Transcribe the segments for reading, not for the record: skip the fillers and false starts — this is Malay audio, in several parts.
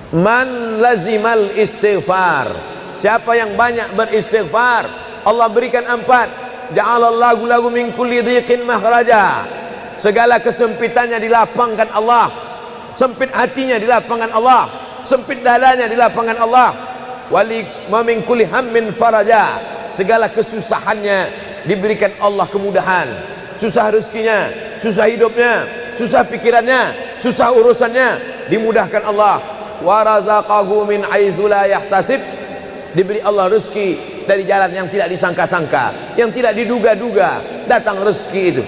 Man lazimal istighfar, siapa yang banyak beristighfar, Allah berikan 4. Ja'alallahu lahu min kulli dhiqin makhraja, segala kesempitannya dilapangkan Allah, sempit hatinya dilapangkan Allah, sempit dadanya dilapangkan Allah. Wali wa min kulli hammin faraja, segala kesusahannya diberikan Allah kemudahan, susah rezekinya, susah hidupnya, susah pikirannya, susah urusannya dimudahkan Allah. Wa razaqahu min haitsu la yahtasib, diberi Allah rezeki dari jalan yang tidak disangka-sangka, yang tidak diduga-duga datang rezeki itu.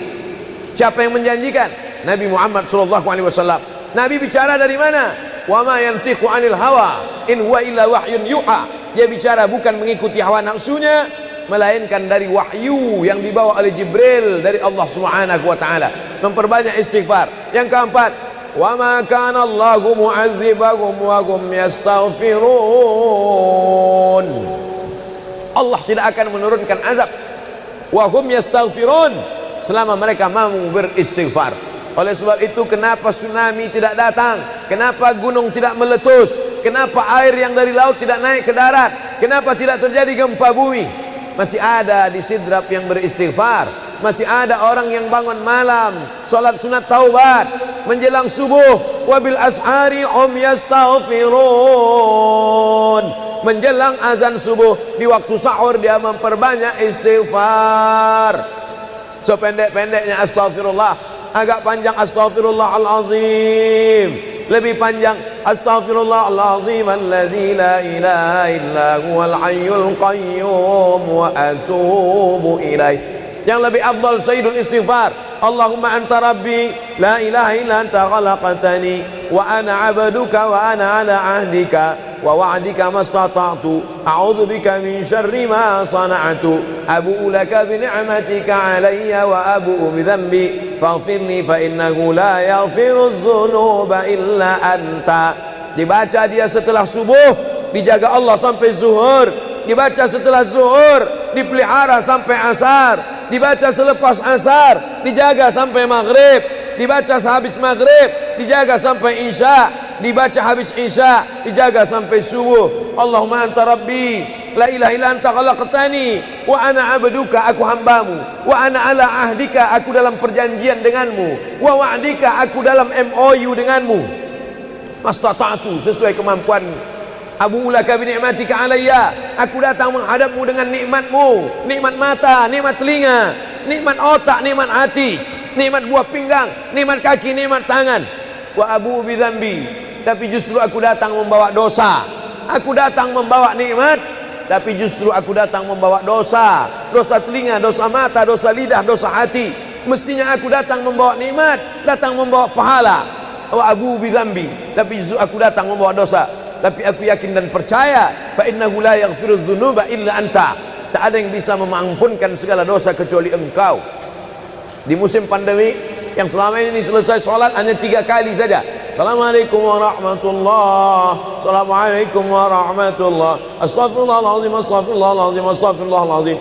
Siapa yang menjanjikan? Nabi Muhammad SAW. Nabi bicara dari mana? Wa ma yantiqu 'anil hawa in huwa illa wahyun yuha. Dia bicara bukan mengikuti hawa nafsunya, melainkan dari wahyu yang dibawa oleh Jibril dari Allah Subhanahu wa taala. Memperbanyak istighfar. Yang keempat, wa ma kana Allahu mu'adzibahum wa hum yastaghfirun. Allah tidak akan menurunkan azab wa hum yastaghfirun selama mereka mampu beristighfar. Oleh sebab itu, kenapa tsunami tidak datang? Kenapa gunung tidak meletus? Kenapa air yang dari laut tidak naik ke darat? Kenapa tidak terjadi gempa bumi? Masih ada di Sidrap yang beristighfar. Masih ada orang yang bangun malam salat sunat taubat menjelang subuh. Wabil ashari yastaghfirun, menjelang azan subuh, di waktu sahur dia memperbanyak istighfar. Sependek-pendeknya astaghfirullah, agak panjang astaghfirullahalazim, lebih panjang astaghfirullahalazim alladzi la ilaha illa huwal hayyul qayyum wa atubu ilaih. Yang lebih afdal sayyidul istighfar, Allahumma anta rabbi la ilaha illa anta khalaqtani wa ana 'abduka wa ana 'ala 'ahdika wa wa'dika mastata'tu a'udzu bika min syarri ma sana'tu abu'u laka bi ni'matika 'alayya wa abu'u bi dhanbi faghfirli fa innahu la yaghfiru dzunuba illa anta. Dibaca dia setelah subuh, dijaga Allah sampai zuhur. Dibaca setelah zuhur, dipelihara sampai asar. Dibaca selepas asar, dijaga sampai maghrib. Dibaca sehabis maghrib, dijaga sampai isya. Dibaca habis isya, dijaga sampai subuh. Allahumma anta rabbi la ilaha illa anta khalaqtani wa ana 'abduka, aku hambamu, wa ana 'ala ahdika, aku dalam perjanjian denganmu, wa wa'dika, aku dalam MOU denganmu, mastata'tu, sesuai kemampuanmu. Abu ulaka bi ni'matika alayya, aku datang menghadapmu dengan nikmatmu, nikmat mata, nikmat telinga, nikmat otak, nikmat hati, nikmat buah pinggang, nikmat kaki, nikmat tangan. Wa abu bi dzambi, tapi justru aku datang membawa dosa. Aku datang membawa nikmat, tapi justru aku datang membawa dosa. Dosa telinga, dosa mata, dosa lidah, dosa hati. Mestinya aku datang membawa nikmat, datang membawa pahala. Wa abu bi dzambi, tapi justru aku datang membawa dosa. Tapi aku yakin dan percaya, fa innahu la yaghfiru dzunuba illa anta, tak ada yang bisa mengampunkan segala dosa kecuali engkau. Di musim pandemi yang selama ini selesai sholat hanya 3 kali saja. Assalamualaikum warahmatullah, assalamualaikum warahmatullah, astaghfirullahaladzim, astaghfirullahaladzim, astaghfirullahaladzim.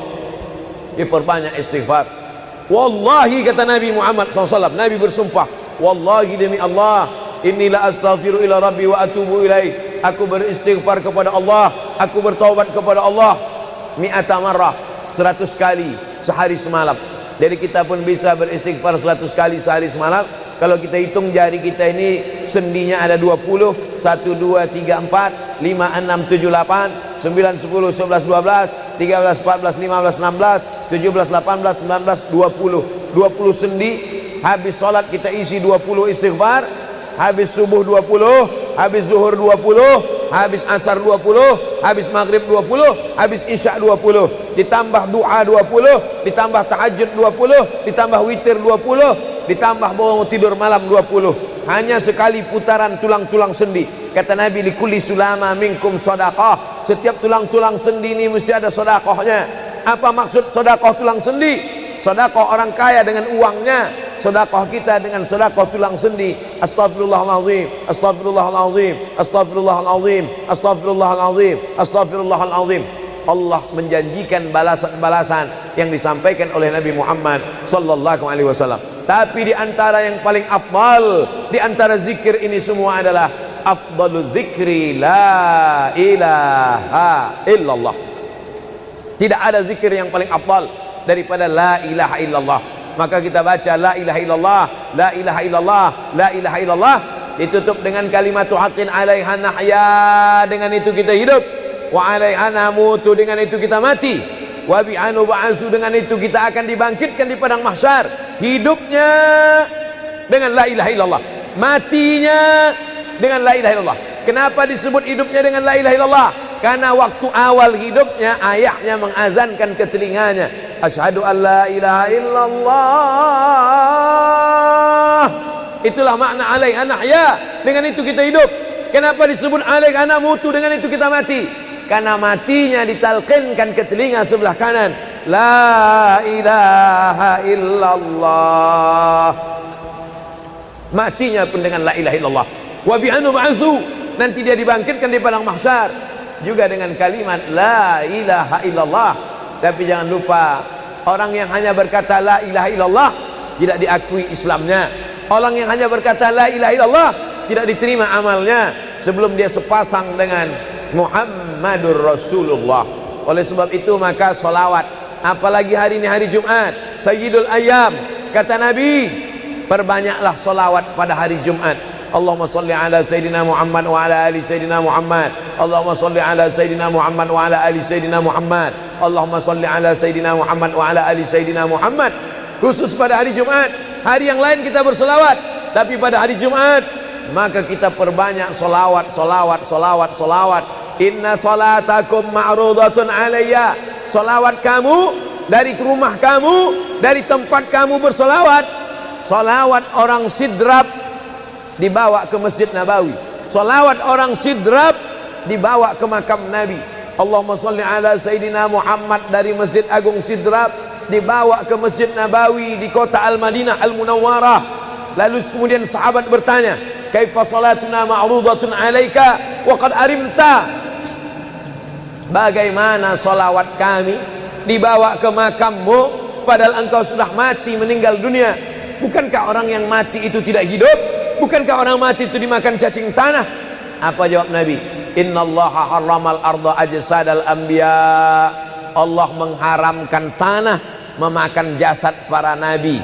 Diperbanyak istighfar. Wallahi, kata Nabi Muhammad SAW, Nabi bersumpah, wallahi demi Allah, inilah astaghfiru ila rabbi wa atubu ilaih, aku beristighfar kepada Allah, aku bertaubat kepada Allah mi'ata marrah, 100 kali sehari semalam. Jadi kita pun bisa beristighfar 100 kali sehari semalam. Kalau kita hitung jari kita ini sendinya ada 20, 1, 2, 3, 4, 5, 6, 7, 8, 9, 10, 11, 12, 13, 14, 15, 16, 17, 18, 19, 20. 20 sendi. Habis sholat kita isi 20 istighfar, habis subuh 20, habis zuhur 20, habis asar 20, habis maghrib 20, habis isya 20, ditambah doa 20, ditambah tahajud 20, ditambah witir 20, ditambah bangun tidur malam 20. Hanya sekali putaran tulang-tulang sendi. Kata Nabi, likulli sulama minkum sedekah, setiap tulang-tulang sendi ini mesti ada sedekahnya. Apa maksud sedekah tulang sendi? Sedekah orang kaya dengan uangnya, sedekah kita dengan sedekah tulang sendi. Astaghfirullahalazim, astaghfirullahalazim, astaghfirullahalazim, astaghfirullahalazim, astaghfirullahalazim. Allah menjanjikan balasan-balasan yang disampaikan oleh Nabi Muhammad sallallahu alaihi wasallam. Tapi di antara yang paling afdal di antara zikir ini semua adalah afdalul zikri la ilaha illallah. Tidak ada zikir yang paling afdal daripada la ilaha illallah. Maka kita baca la ilaha illallah, la ilaha illallah, la ilaha illallah, ditutup dengan kalimatu haqqin 'alaiha nahya, dengan itu kita hidup, wa 'alaiha namutu, dengan itu kita mati, wa bi'anu ba'su, dengan itu kita akan dibangkitkan di padang mahsyar. Hidupnya dengan la ilaha illallah, matinya dengan la ilaha illallah. Kenapa disebut hidupnya dengan la ilaha illallah? Karena waktu awal hidupnya ayahnya mengazankan ke telinganya, asyhadu an la ilaha illallah. Itulah makna alaiha nahya, dengan itu kita hidup. Kenapa disebut alaiha namutu, dengan itu kita mati? Karena matinya ditalqinkan ke telinga sebelah kanan, la ilaha illallah. Matinya pun dengan la ilaha illallah. Wa bi'anu ba'su, nanti dia dibangkitkan di padang mahsyar juga dengan kalimat la ilaha illallah. Tapi jangan lupa, orang yang hanya berkata la ilaha illallah tidak diakui Islamnya. Orang yang hanya berkata la ilaha illallah tidak diterima amalnya sebelum dia sepasang dengan Muhammadur Rasulullah. Oleh sebab itu maka solawat, apalagi hari ini hari Jumat, Sayyidul Ayyam, kata Nabi, perbanyaklah solawat pada hari Jumat. Allahumma salli ala Sayyidina Muhammad wa ala ali Sayyidina Muhammad. Allahumma salli ala Sayyidina Muhammad wa ala ali Sayyidina Muhammad. Allahumma salli ala Sayyidina Muhammad wa ala ali Sayyidina Muhammad. Khusus pada hari Jumat. Hari yang lain kita berselawat, tapi pada hari Jumat maka kita perbanyak solawat, solawat, solawat, solawat. Inna salatakum ma'rudatun alayya. Solawat kamu dari rumah kamu, dari tempat kamu bersolawat. Solawat orang sidrap dibawa ke Masjid Nabawi. Salawat orang sidrap dibawa ke makam Nabi. Allahumma salli ala Sayyidina Muhammad dari Masjid Agung Sidrap dibawa ke Masjid Nabawi di kota Al-Madinah Al-Munawwarah. Lalu kemudian sahabat bertanya, kaifa salatuna ma'rudatun alaika wa qad arimta? Bagaimana salawat kami dibawa ke makammu padahal engkau sudah mati, meninggal dunia? Bukankah orang yang mati itu tidak hidup? Bukankah orang mati itu dimakan cacing tanah? Apa jawab Nabi? Innallaha harramal arda ajsadal anbiya. Allah mengharamkan tanah memakan jasad para nabi.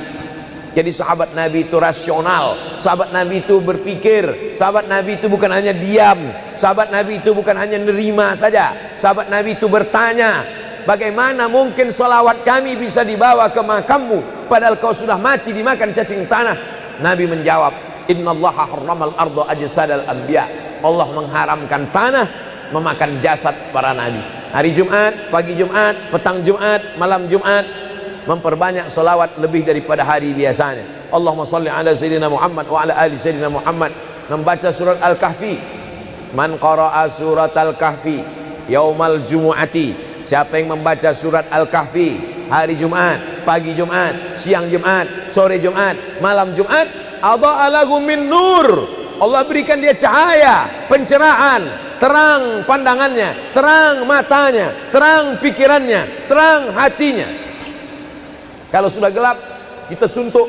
Jadi sahabat Nabi itu rasional. Sahabat Nabi itu berpikir. Sahabat Nabi itu bukan hanya diam. Sahabat Nabi itu bukan hanya nerima saja. Sahabat Nabi itu bertanya, bagaimana mungkin salawat kami bisa dibawa ke makammu padahal kau sudah mati dimakan cacing tanah? Nabi menjawab, innallaha harramal arda ajsadal anbiya. Allah mengharamkan tanah memakan jasad para nabi. Hari Jumat, pagi Jumat, petang Jumat, malam Jumat, memperbanyak salawat lebih daripada hari biasanya. Allahumma salli ala Sayyidina Muhammad wa ala ali Sayyidina Muhammad. Membaca surat Al-Kahfi. Man qara'a surat Al-Kahfi yaumal jumu'ati. Siapa yang membaca surat Al-Kahfi hari Jumat, pagi Jumat, siang Jumat, sore Jumat, malam Jumat, adha'a lahu min nur. Allah berikan dia cahaya, pencerahan, terang pandangannya, terang matanya, terang pikirannya, terang hatinya. Kalau sudah gelap, kita suntuk.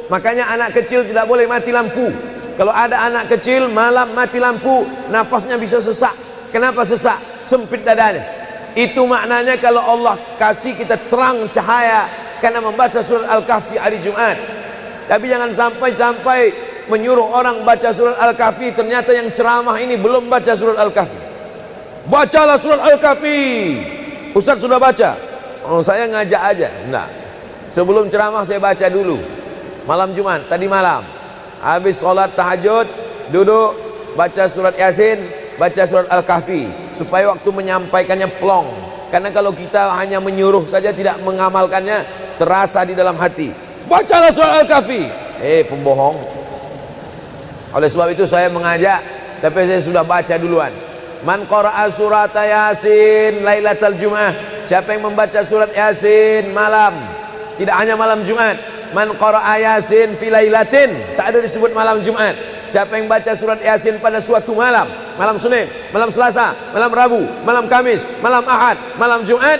Makanya anak kecil tidak boleh mati lampu. Kalau ada anak kecil malam mati lampu, nafasnya bisa sesak. Kenapa sesak? Sempit dadanya. Itu maknanya kalau Allah kasih kita terang cahaya karena membaca surat Al-Kahfi hari Jumat. Tapi jangan sampai menyuruh orang baca surat Al-Kahfi, ternyata yang ceramah ini belum baca surat Al-Kahfi. Bacalah surat Al-Kahfi. Ustaz sudah baca? Oh, saya ngajak aja. Enggak. Sebelum ceramah saya baca dulu. Malam Jumat, tadi malam. Habis sholat tahajud, duduk, baca surat Yasin, baca surat Al-Kahfi. Supaya waktu menyampaikannya plong. Karena kalau kita hanya menyuruh saja tidak mengamalkannya, terasa di dalam hati. Bacalah surat Al-Kahfi. Pembohong. Oleh sebab itu saya mengajak, tapi saya sudah baca duluan. Man qara'a surat Yasin lailatal Jum'ah. Siapa yang membaca surat Yasin malam, tidak hanya malam Jumat. Man qara'a Yasin fi lailatin, tak ada disebut malam Jumat. Siapa yang baca surat Yasin pada suatu malam, malam Senin, malam Selasa, malam Rabu, malam Kamis, malam Ahad, malam Jumat,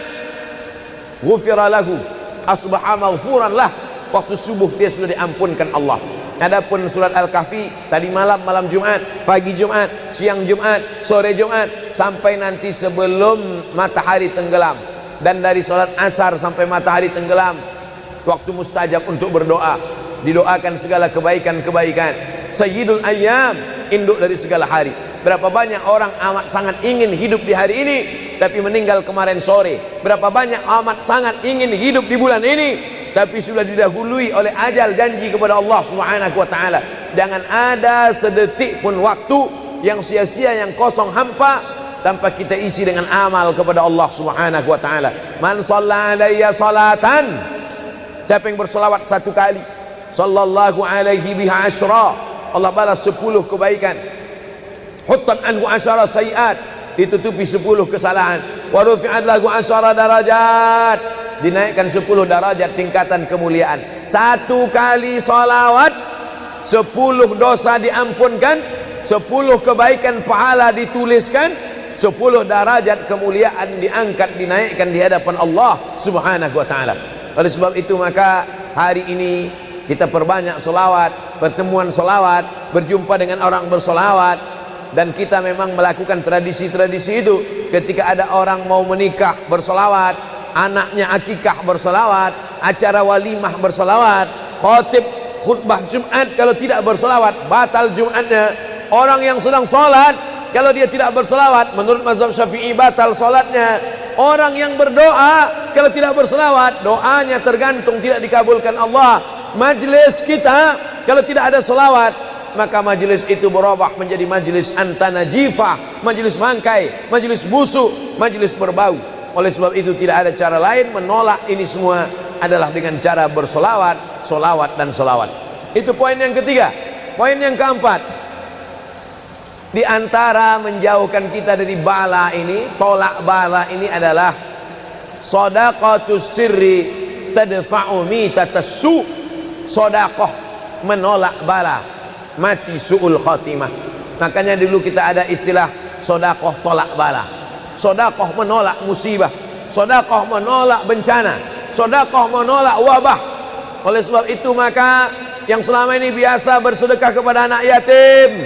ghufira lahu, asbaha maghfuran lah. Waktu subuh dia sudah diampunkan Allah. Adapun surat Al-Kahfi tadi malam, malam Jumat, pagi Jumat, siang Jumat, sore Jumat, sampai nanti sebelum matahari tenggelam. Dan dari salat asar sampai matahari tenggelam, waktu mustajab untuk berdoa, didoakan segala kebaikan-kebaikan. Sayyidul Ayyam, induk dari segala hari. Berapa banyak orang amat sangat ingin hidup di hari ini, tapi meninggal kemarin sore. Berapa banyak amat sangat ingin hidup di bulan ini, tapi sudah didahului oleh ajal, janji kepada Allah Subhanahu wa taala. Jangan ada sedetik pun waktu yang sia-sia, yang kosong hampa, tanpa kita isi dengan amal kepada Allah Subhanahu wa taala. Man shalla alayya salatan, siapa yang bersolawat satu kali, sallallahu alaihi biha asyra, Allah balas 10 kebaikan. Huttan anhu asyara sayiat, ditutupi 10 kesalahan. Wa rufi'at lahu asyara darajat, dinaikkan 10 darajat tingkatan kemuliaan. Satu kali salawat 10 dosa diampunkan, 10 kebaikan pahala dituliskan, 10 derajat kemuliaan diangkat, dinaikkan di hadapan Allah Subhanahu wa taala. Oleh sebab itu maka hari ini kita perbanyak solawat, pertemuan solawat, berjumpa dengan orang bersolawat. Dan kita memang melakukan tradisi-tradisi itu. Ketika ada orang mau menikah bersolawat, anaknya akikah bersolawat, acara walimah bersolawat, khotib khutbah Jumat kalau tidak bersolawat batal Jumatnya. Orang yang sedang sholat kalau dia tidak bersolawat, menurut mazhab Syafi'i batal sholatnya. Orang yang berdoa kalau tidak bersolawat, doanya tergantung tidak dikabulkan Allah. Majlis kita kalau tidak ada selawat, maka majlis itu berubah menjadi majlis antanajifah, majlis mangkai, majlis busuk, majlis berbau. Oleh sebab itu tidak ada cara lain menolak ini semua adalah dengan cara bersolawat, solawat dan solawat. Itu poin yang ketiga. Poin yang keempat, di antara menjauhkan kita dari bala ini, tolak bala ini adalah shadaqatus sirri tadfa'u mitatas su'. Sodakoh menolak bala, mati su'ul khotimah. Makanya dulu kita ada istilah sodakoh tolak bala, sodakoh menolak musibah, sodakoh menolak bencana, sodakoh menolak wabah. Oleh sebab itu maka yang selama ini biasa bersedekah kepada anak yatim,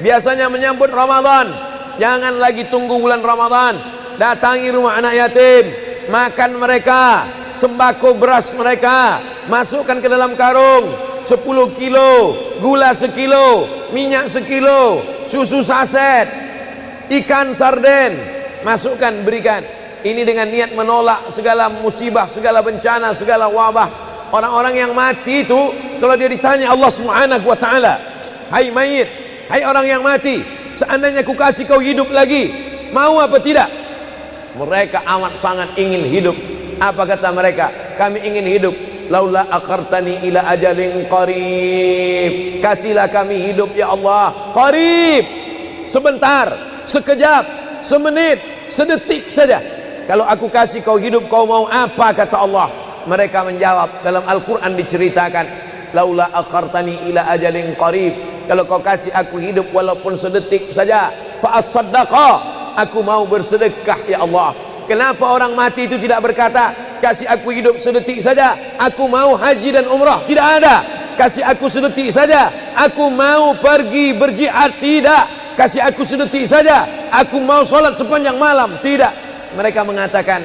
biasanya menyambut Ramadan, jangan lagi tunggu bulan Ramadan, datangi rumah anak yatim, makan mereka, sembako beras mereka, masukkan ke dalam karung 10 kilo, gula sekilo, minyak sekilo, susu saset, ikan sarden, masukkan, berikan. Ini dengan niat menolak segala musibah, segala bencana, segala wabah. Orang-orang yang mati itu kalau dia ditanya Allah Subhanahu wa taala, hai mayit, hai orang yang mati, seandainya ku kasih kau hidup lagi, mau apa tidak? Mereka amat sangat ingin hidup. Apa kata mereka? Kami ingin hidup. Laula akhartani ila ajalin qarib, kasihlah kami hidup ya Allah qarib, sebentar, sekejap, semenit, sedetik saja. Kalau aku kasih kau hidup, kau mau apa? Kata Allah. Mereka menjawab, dalam Al-Quran diceritakan, laula akhartani ila ajalin qarib, kalau kau kasih aku hidup walaupun sedetik saja, fa as-saddaqa, aku mau bersedekah ya Allah. Kenapa orang mati itu tidak berkata, kasih aku hidup sedetik saja, aku mau haji dan umrah? Tidak ada. Kasih aku sedetik saja, aku mau pergi berjihad? Tidak. Kasih aku sedetik saja, aku mau sholat sepanjang malam? Tidak. Mereka mengatakan,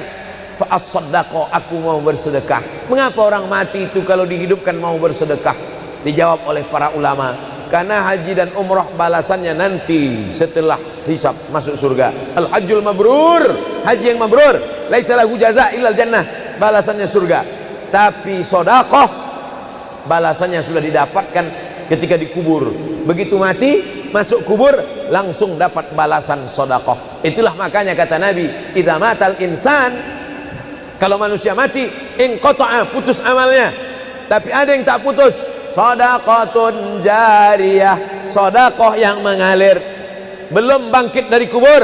fa'as-saddaqa, aku mau bersedekah. Mengapa orang mati itu kalau dihidupkan mau bersedekah? Dijawab oleh para ulama, karena haji dan umrah balasannya nanti setelah hisab masuk surga. Al-hajjul mabrur, haji yang mabrur, laisa lahu jaza illal jannah, balasannya surga. Tapi sedekah balasannya sudah didapatkan ketika dikubur. Begitu mati masuk kubur langsung dapat balasan sedekah. Itulah makanya kata Nabi, idza matal insan, kalau manusia mati, inqata'a, putus amalnya. Tapi ada yang tak putus, shadaqatun jariyah, sedekah yang mengalir. Belum bangkit dari kubur,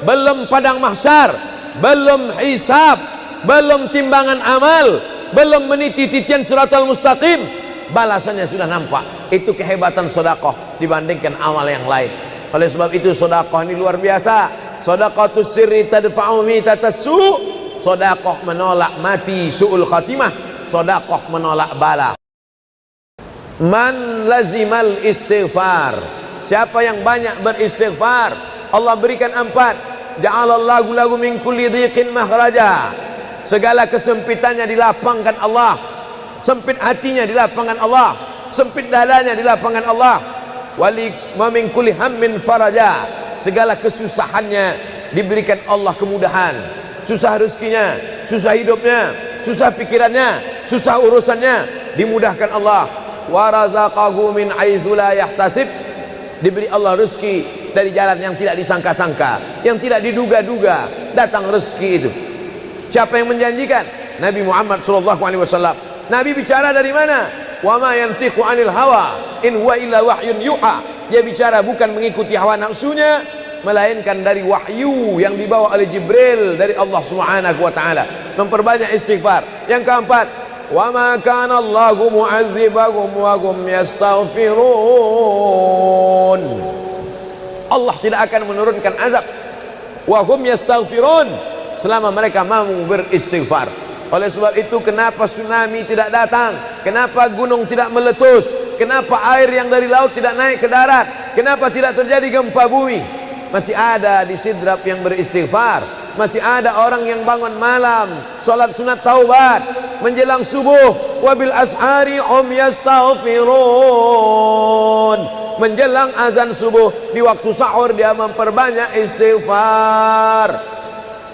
belum padang mahsyar, belum hisab, belum timbangan amal, belum meniti titian siratal mustaqim, balasannya sudah nampak. Itu kehebatan sedekah dibandingkan amal yang lain. Oleh sebab itu sedekah ini luar biasa. Shadaqatus sirri tadfa'u mitatas su', sedekah menolak mati su'ul khatimah, sedekah menolak bala. Man lazimal istighfar, siapa yang banyak beristighfar, Allah berikan 4. Ja'alallahu lahu min kulli dhiqin makhraja, segala kesempitannya dilapangkan Allah, sempit hatinya dilapangkan Allah, sempit dadanya dilapangkan Allah. Wali wa min kulli hammin faraja, segala kesusahannya diberikan Allah kemudahan, susah rezekinya, susah hidupnya, susah pikirannya, susah urusannya dimudahkan Allah. Wa razaqahu min haitsu la yahtasib, diberi Allah rezeki dari jalan yang tidak disangka-sangka, yang tidak diduga-duga datang rezeki itu. Siapa yang menjanjikan? Nabi Muhammad SAW. Nabi bicara dari mana? Wa ma yantiqu 'anil hawa in huwa illa wahyun yuha, dia bicara bukan mengikuti hawa nafsunya, melainkan dari wahyu yang dibawa oleh Jibril dari Allah Subhanahu wa taala. Memperbanyak istighfar. Yang keempat, wa ma kana Allahu mu'adzibahum wa hum yastaghfirun, Allah tidak akan menurunkan azab wa hum yastaghfirun selama mereka mau beristighfar. Oleh sebab itu, kenapa tsunami tidak datang, kenapa gunung tidak meletus, kenapa air yang dari laut tidak naik ke darat, kenapa tidak terjadi gempa bumi? Masih ada di Sidrap yang beristighfar, masih ada orang yang bangun malam salat sunat taubat menjelang subuh, wabil ashari yastaghfirun, menjelang azan subuh di waktu sahur dia memperbanyak istighfar.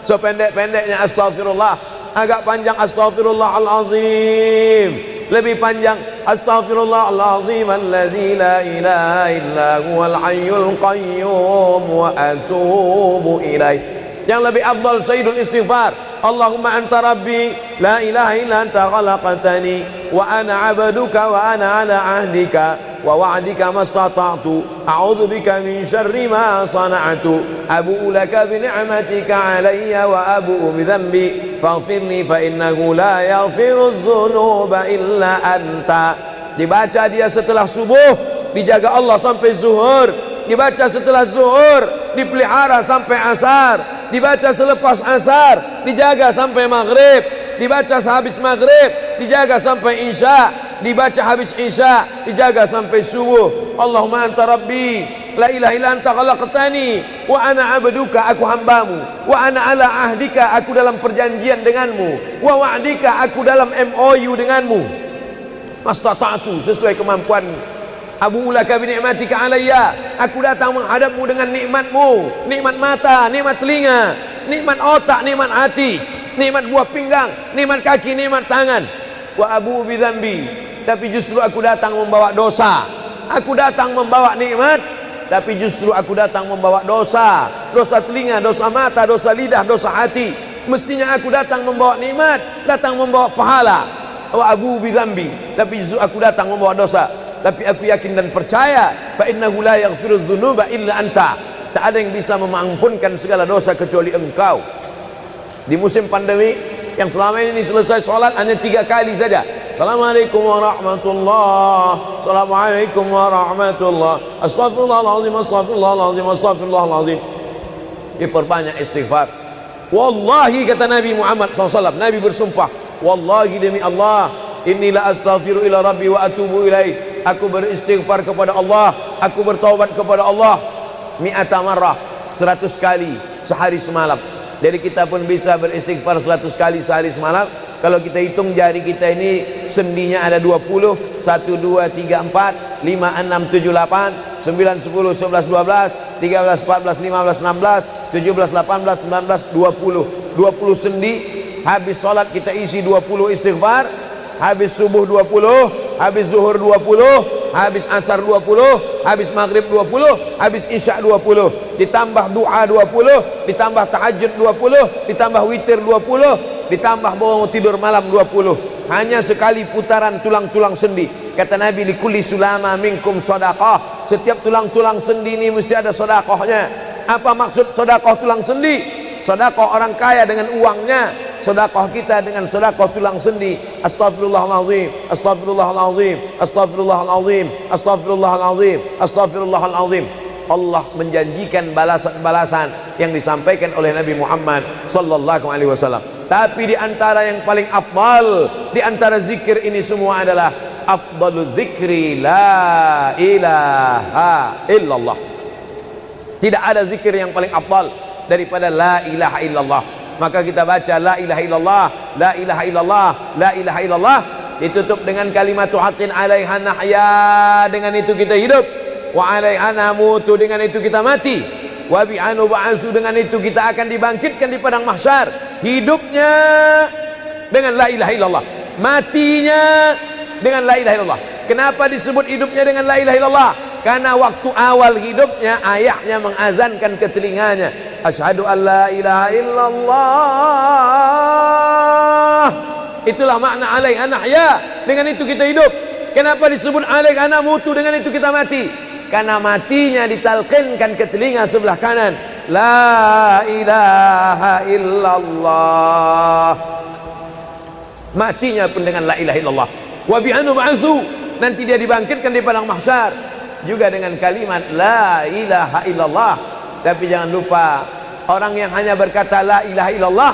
Sependek-pendeknya astaghfirullah, agak panjang astaghfirullahalazim, lebih panjang astaghfirullahalazim alladzi la ilaha illa huwal hayyul qayyum wa atubu ilaih. Yang lebih afdal sayyidul istighfar, Allahumma anta rabbi la ilaha illa anta khalaqtani wa ana 'abduka wa ana 'ala 'ahdika wa wa'dika mastata'tu a'udzu bika min syarri ma sana'tu abu'u laka bi ni'matika 'alayya wa abu'u bi dhanbi faghfirli fa innahu la yaghfiru dzunuba illa anta. Dibaca dia setelah subuh, dijaga Allah sampai zuhur, dibaca setelah zuhur, dipelihara sampai asar, dibaca selepas asar, dijaga sampai maghrib, dibaca sehabis maghrib, dijaga sampai isya, dibaca habis isya, dijaga sampai subuh. Allahumma anta rabbi la ilaha illa anta khalaqtani wa ana 'abduka, aku hambamu, wa ana 'ala ahdika, aku dalam perjanjian denganmu, wa wa'dika, aku dalam MOU denganmu, mastata'tu, sesuai kemampuan. Abu ulaka bi ni'matika alayya, aku datang menghadapmu dengan nikmatmu, nikmat mata, nikmat telinga, nikmat otak, nikmat hati, nikmat buah pinggang, nikmat kaki, nikmat tangan. Wa abu bi dzambi, tapi justru aku datang membawa dosa. Aku datang membawa nikmat, tapi justru aku datang membawa dosa. Dosa telinga, dosa mata, dosa lidah, dosa hati. Mestinya aku datang membawa nikmat, datang membawa pahala. Wa abu bi dzambi, tapi justru aku datang membawa dosa. Tapi aku yakin dan percaya, fa innahu la yaghfiru dzunuba illa anta, tak ada yang bisa mengampunkan segala dosa kecuali engkau. Di musim pandemi yang selama ini selesai sholat hanya 3 kali saja. Assalamualaikum warahmatullahi, Assalamualaikum warahmatullahi, Astaghfirullahaladzim, Astaghfirullahaladzim, Astaghfirullahaladzim. Diperbanyak istighfar. Wallahi, kata Nabi Muhammad SAW, Nabi bersumpah, wallahi demi Allah, inilah astaghfiru ila rabbi wa atubu ilaih, aku beristighfar kepada Allah, aku bertaubat kepada Allah mi'ata marrah, 100 kali sehari semalam. Jadi kita pun bisa beristighfar 100 kali sehari semalam. Kalau kita hitung jari kita ini sendinya ada 20, 1, 2, 3, 4, 5, 6, 7, 8, 9, 10, 11, 12, 13, 14, 15, 16, 17, 18, 19, 20 sendi. Habis sholat kita isi 20 istighfar, habis subuh 20, habis zuhur 20, habis asar 20, habis maghrib 20, habis isya 20, ditambah doa 20, ditambah tahajud 20, ditambah witir 20, ditambah bangun tidur malam 20. Hanya sekali putaran tulang-tulang sendi. Kata Nabi, likulli sulama minkum sedekah, setiap tulang-tulang sendi ini mesti ada sedekahnya. Apa maksud sedekah tulang sendi? Sedekah orang kaya dengan uangnya, sedekah kita dengan sedekah tulang sendi. Astaghfirullahalazim, astaghfirullahalazim, astaghfirullahalazim, astaghfirullahalazim, astaghfirullahalazim. Allah menjanjikan balasan-balasan yang disampaikan oleh Nabi Muhammad sallallahu alaihi wasallam. Tapi di antara yang paling afdal di antara zikir ini semua adalah afdalu dzikri la ilaha illallah. Tidak ada zikir yang paling afdal daripada la ilaha illallah. Maka kita baca la ilaha illallah, la ilaha illallah, la ilaha illallah, ditutup dengan kalimatu haqqin 'alaiha nahya, dengan itu kita hidup, wa 'alaiha namutu, dengan itu kita mati, wa bi'anu ba'su, dengan itu kita akan dibangkitkan di padang mahsyar. Hidupnya dengan la ilaha illallah, matinya dengan la ilaha illallah. Kenapa disebut hidupnya dengan la ilaha illallah? Karena waktu awal hidupnya ayahnya mengazankan ke telinganya, asyhadu an la ilaha illallah. Itulah makna alaiha nahya, dengan itu kita hidup. Kenapa disebut alaiha namutu, dengan itu kita mati? Karena matinya ditalqinkan ke telinga sebelah kanan, la ilaha illallah. Matinya pun dengan la ilaha illallah. Wa bi'anu ba'su, nanti dia dibangkitkan di padang mahsyar juga dengan kalimat la ilaha illallah. Tapi jangan lupa, orang yang hanya berkata la ilaha illallah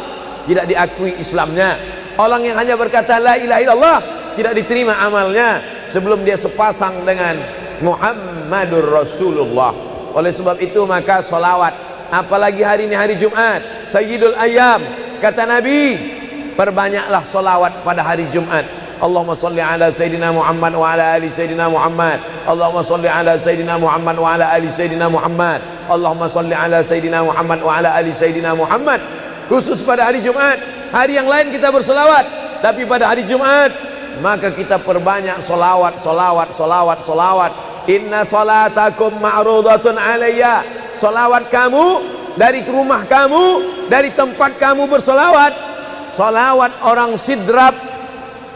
tidak diakui Islamnya. Orang yang hanya berkata la ilaha illallah tidak diterima amalnya sebelum dia sepasang dengan Muhammadur Rasulullah. Oleh sebab itu maka solawat, apalagi hari ini hari Jumat, Sayyidul Ayyam, kata Nabi, perbanyaklah solawat pada hari Jumat. Allahumma salli ala Sayyidina Muhammad wa ala ali Sayyidina Muhammad. Allahumma salli ala Sayyidina Muhammad wa ala ali Sayyidina Muhammad. Allahumma salli ala Sayyidina Muhammad wa ala ali Sayyidina Muhammad. Khusus pada hari Jumat. Hari yang lain kita berselawat, tapi pada hari Jumat maka kita perbanyak solawat, solawat, solawat, solawat. Inna salatakum ma'rudatun alayya. Solawat kamu dari rumah kamu, dari tempat kamu bersolawat. Solawat orang sidrap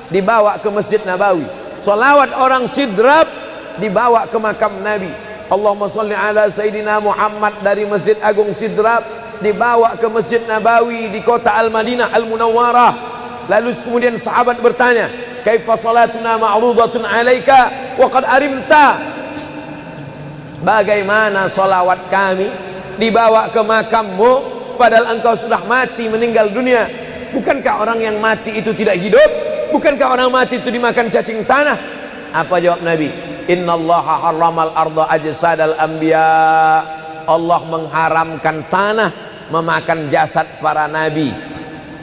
dibawa ke Masjid Nabawi. Salawat orang sidrap dibawa ke makam Nabi. Allahumma salli ala Sayyidina Muhammad dari Masjid Agung Sidrap dibawa ke Masjid Nabawi di kota Al-Madinah Al-Munawwarah. Lalu kemudian sahabat bertanya, kaifa salatuna ma'rudatun alaika wa qad arimta? Bagaimana salawat kami dibawa ke makammu padahal engkau sudah mati, meninggal dunia? Bukankah orang yang mati itu tidak hidup? Bukankah orang mati itu dimakan cacing tanah? Apa jawab Nabi? Innallaha harramal arda ajsadal anbiya. Allah mengharamkan tanah memakan jasad para nabi.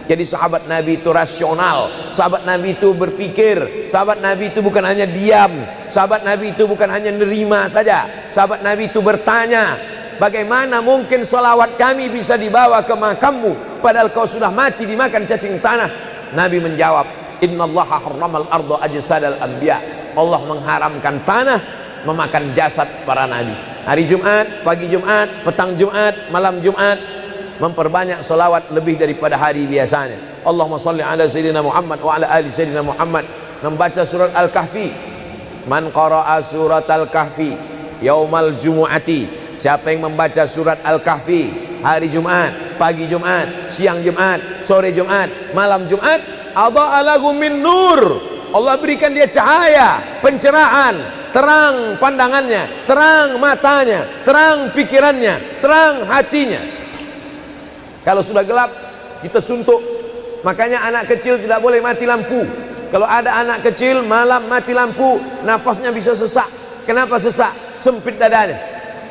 Jadi sahabat Nabi itu rasional. Sahabat Nabi itu berpikir. Sahabat Nabi itu bukan hanya diam. Sahabat Nabi itu bukan hanya nerima saja. Sahabat Nabi itu bertanya, bagaimana mungkin salawat kami bisa dibawa ke makammu padahal kau sudah mati dimakan cacing tanah? Nabi menjawab, innallaha harramal arda ajsadal anbiya. Allah mengharamkan tanah memakan jasad para nabi. Hari Jumat, pagi Jumat, petang Jumat, malam Jumat, memperbanyak salawat lebih daripada hari biasanya. Allahumma salli ala Sayyidina Muhammad wa ala ali Sayyidina Muhammad. Membaca surat Al-Kahfi. Man qara'a surat Al-Kahfi yaumal jumu'ati. Siapa yang membaca surat Al-Kahfi hari Jumat, pagi Jumat, siang Jumat, sore Jumat, malam Jumat, adha'a lahu min nur. Allah berikan dia cahaya, pencerahan, terang pandangannya, terang matanya, terang pikirannya, terang hatinya. Kalau sudah gelap, kita suntuk. Makanya anak kecil tidak boleh mati lampu. Kalau ada anak kecil malam mati lampu, nafasnya bisa sesak. Kenapa sesak? Sempit dadanya.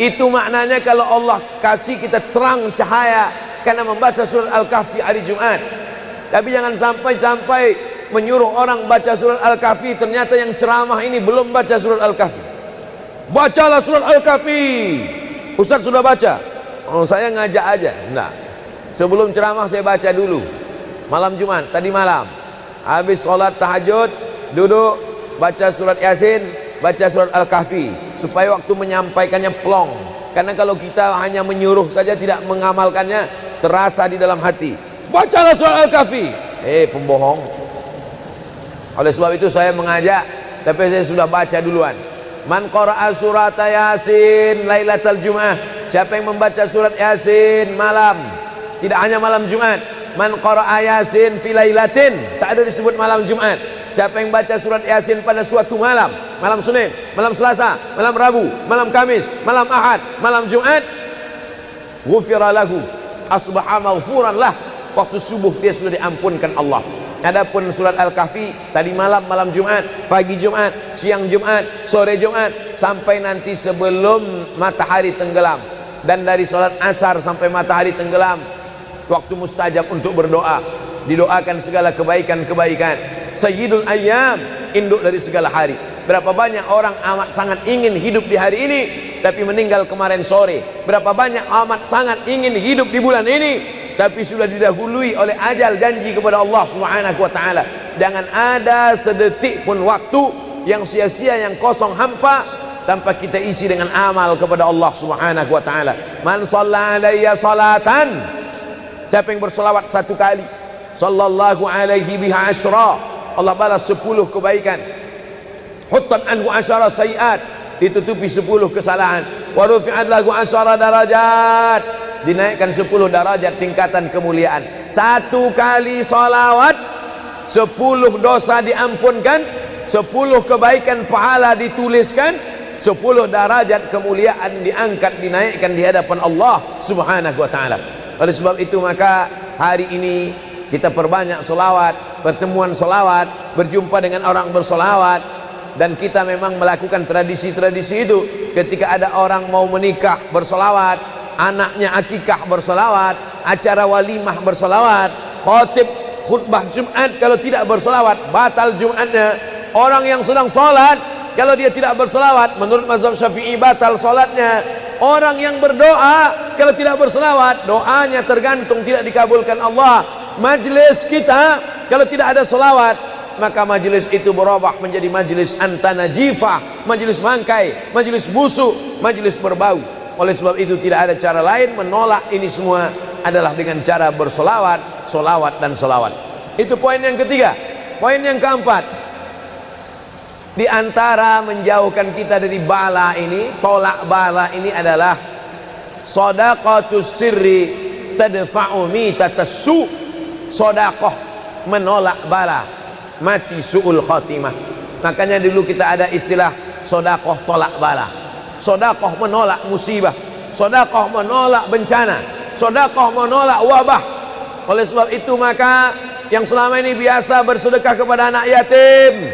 Itu maknanya kalau Allah kasih kita terang cahaya karena membaca surat Al-Kahfi hari Jumat. Tapi jangan sampai menyuruh orang baca surat Al-Kahfi, ternyata yang ceramah ini belum baca surat Al-Kahfi. Bacalah surat Al-Kahfi. Ustaz sudah baca? Oh, saya ngajak aja. Enggak. Sebelum ceramah saya baca dulu. Malam Jumat, tadi malam. Habis sholat tahajud, duduk, baca surat Yasin, baca surat Al-Kahfi. Supaya waktu menyampaikannya plong. Karena kalau kita hanya menyuruh saja tidak mengamalkannya, terasa di dalam hati. Bacalah surat Al-Kahfi. Pembohong. Oleh sebab itu saya mengajak, tapi saya sudah baca duluan. Man qara'a surat Yasin lailatal Jum'ah. Siapa yang membaca surat Yasin malam, tidak hanya malam Jumat. Man qara'a Yasin fi lailatin, tak ada disebut malam Jumat. Siapa yang baca surat Yasin pada suatu malam, malam Senin, malam Selasa, malam Rabu, malam Kamis, malam Ahad, malam Jumat, ghufira lahu, asbaha maghfuran lah. Waktu subuh dia sudah diampunkan Allah. Adapun surat Al-Kahfi tadi malam, malam Jumat, pagi Jumat, siang Jumat, sore Jumat, sampai nanti sebelum matahari tenggelam. Dan dari salat asar sampai matahari tenggelam, waktu mustajab untuk berdoa, didoakan segala kebaikan-kebaikan. Sayyidul Ayyam, induk dari segala hari. Berapa banyak orang amat sangat ingin hidup di hari ini, tapi meninggal kemarin sore. Berapa banyak amat sangat ingin hidup di bulan ini, tapi sudah didahului oleh ajal, janji kepada Allah Subhanahu wa ta'ala. Jangan ada sedetik pun waktu yang sia-sia, yang kosong hampa, tanpa kita isi dengan amal kepada Allah Subhanahu wa ta'ala. Man shalla alayya salatan, siapa yang bersolawat satu kali, sallallahu alaihi biha asyra, Allah balas 10 kebaikan. Huttan anhu asyara sayiat, ditutupi 10 kesalahan. Wa rufi'at lahu asyara darajat, dinaikkan 10 darajat tingkatan kemuliaan. Satu kali salawat 10 dosa diampunkan, 10 kebaikan pahala dituliskan, 10 darajat kemuliaan diangkat, dinaikkan di hadapan Allah Subhanahu wa ta'ala. Oleh sebab itu maka hari ini kita perbanyak solawat, pertemuan solawat, berjumpa dengan orang bersolawat. Dan kita memang melakukan tradisi-tradisi itu. Ketika ada orang mau menikah bersolawat, anaknya akikah bersolawat, acara walimah bersolawat, khotib khutbah Jumat kalau tidak bersolawat batal Jumatnya. Orang yang sedang sholat kalau dia tidak bersolawat, menurut mazhab Syafi'i batal sholatnya. Orang yang berdoa kalau tidak bersolawat, doanya tergantung tidak dikabulkan Allah. Majlis kita kalau tidak ada solawat, maka majlis itu berubah menjadi majlis antanajifah, majlis mangkai, majlis busuk, majlis berbau. Oleh sebab itu tidak ada cara lain menolak ini semua adalah dengan cara bersolawat, solawat dan solawat. Itu poin yang ketiga. Poin yang keempat, di antara menjauhkan kita dari bala ini, tolak bala ini adalah shadaqatus sirri tadfa'u mitatas su'. Sodakoh menolak bala, mati su'ul khotimah. Makanya dulu kita ada istilah sodakoh tolak bala, sodakoh menolak musibah, sodakoh menolak bencana, sodakoh menolak wabah. Oleh sebab itu maka yang selama ini biasa bersedekah kepada anak yatim,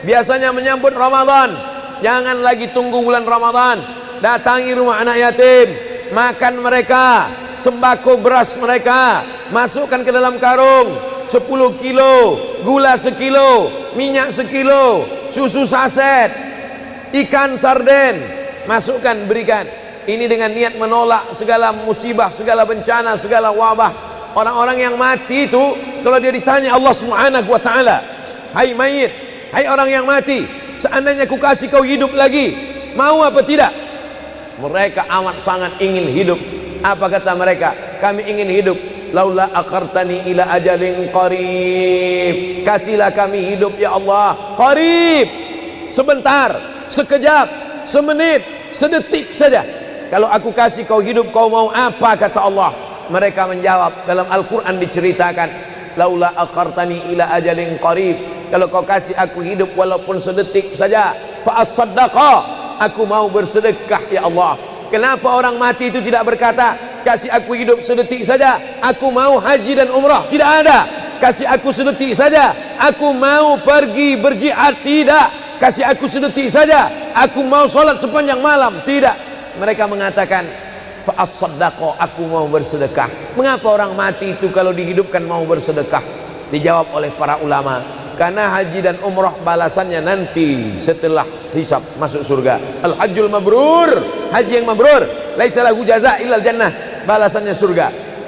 biasanya menyambut Ramadan, jangan lagi tunggu bulan Ramadan, datangi rumah anak yatim, makan mereka, sembako beras mereka, masukkan ke dalam karung 10 kilo, gula sekilo, minyak sekilo, susu saset, ikan sarden, masukkan, berikan. Ini dengan niat menolak segala musibah, segala bencana, segala wabah. Orang-orang yang mati itu kalau dia ditanya Allah Subhanahu wa ta'ala, hai mayit, hai orang yang mati, seandainya ku kasih kau hidup lagi, mau apa tidak? Mereka amat sangat ingin hidup. Apa kata mereka? Kami ingin hidup. Laula akhartani ila ajalin qarib, kasihlah kami hidup ya Allah qarib, sebentar, sekejap, semenit, sedetik saja. Kalau aku kasih kau hidup, kau mau apa? Kata Allah. Mereka menjawab, dalam Al-Quran diceritakan, laula akhartani ila ajalin qarib, kalau kau kasih aku hidup walaupun sedetik saja, fa as-saddaqa, aku mau bersedekah ya Allah. Kenapa orang mati itu tidak berkata, kasih aku hidup sedetik saja, aku mau haji dan umrah? Tidak ada. Kasih aku sedetik saja, aku mau pergi berjihad? Tidak. Kasih aku sedetik saja, aku mau sholat sepanjang malam? Tidak. Mereka mengatakan, fa'as-saddaqa, aku mau bersedekah. Mengapa orang mati itu kalau dihidupkan mau bersedekah? Dijawab oleh para ulama, karena haji dan umrah balasannya nanti setelah hisab masuk surga. Al-hajjul mabrur, haji yang mabrur, laisa lahu jaza illal jannah, balasannya surga.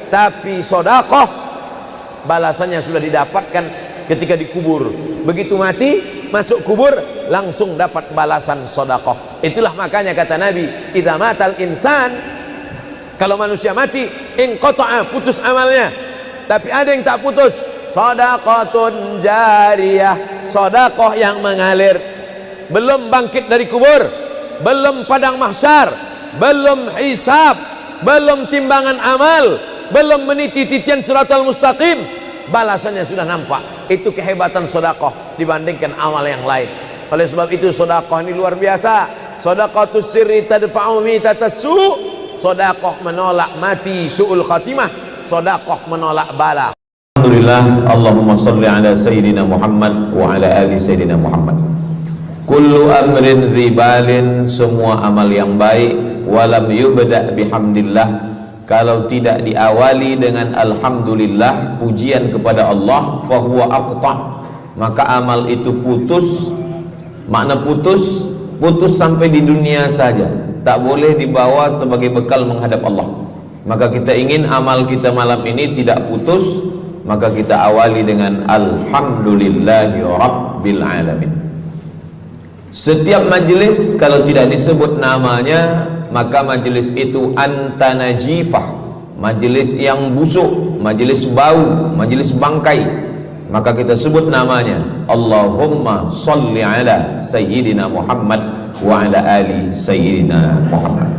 Tapi sedekah balasannya sudah didapatkan ketika dikubur. Begitu mati masuk kubur langsung dapat balasan sedekah. Itulah makanya kata Nabi, idza matal insan, kalau manusia mati, inqata'a, putus amalnya. Tapi ada yang tak putus, shadaqatun jariyah, sedekah yang mengalir. Belum bangkit dari kubur, belum padang mahsyar, belum hisab, belum timbangan amal, belum meniti titian siratal mustaqim, balasannya sudah nampak. Itu kehebatan sedekah dibandingkan amal yang lain. Oleh sebab itu sedekah ini luar biasa. Shadaqatus sirri tadfa'u mitatas su', sedekah menolak mati su'ul khatimah, sedekah menolak bala. Alhamdulillah, Allahumma salli ala Sayyidina Muhammad wa ala ali Sayyidina Muhammad. Kullu amrin zibalin, semua amal yang baik, walam yubda' bihamdillah, kalau tidak diawali dengan alhamdulillah, pujian kepada Allah, fahuwa aqta', maka amal itu putus. Makna putus, putus sampai di dunia saja, tak boleh dibawa sebagai bekal menghadap Allah. Maka kita ingin amal kita malam ini tidak putus, maka kita awali dengan alhamdulillahi rabbil alamin. Setiap majelis kalau tidak disebut namanya, maka majelis itu antanajifah, majelis yang busuk, majelis bau, majelis bangkai. Maka kita sebut namanya, Allahumma salli ala Sayyidina Muhammad wa ala ali Sayyidina Muhammad.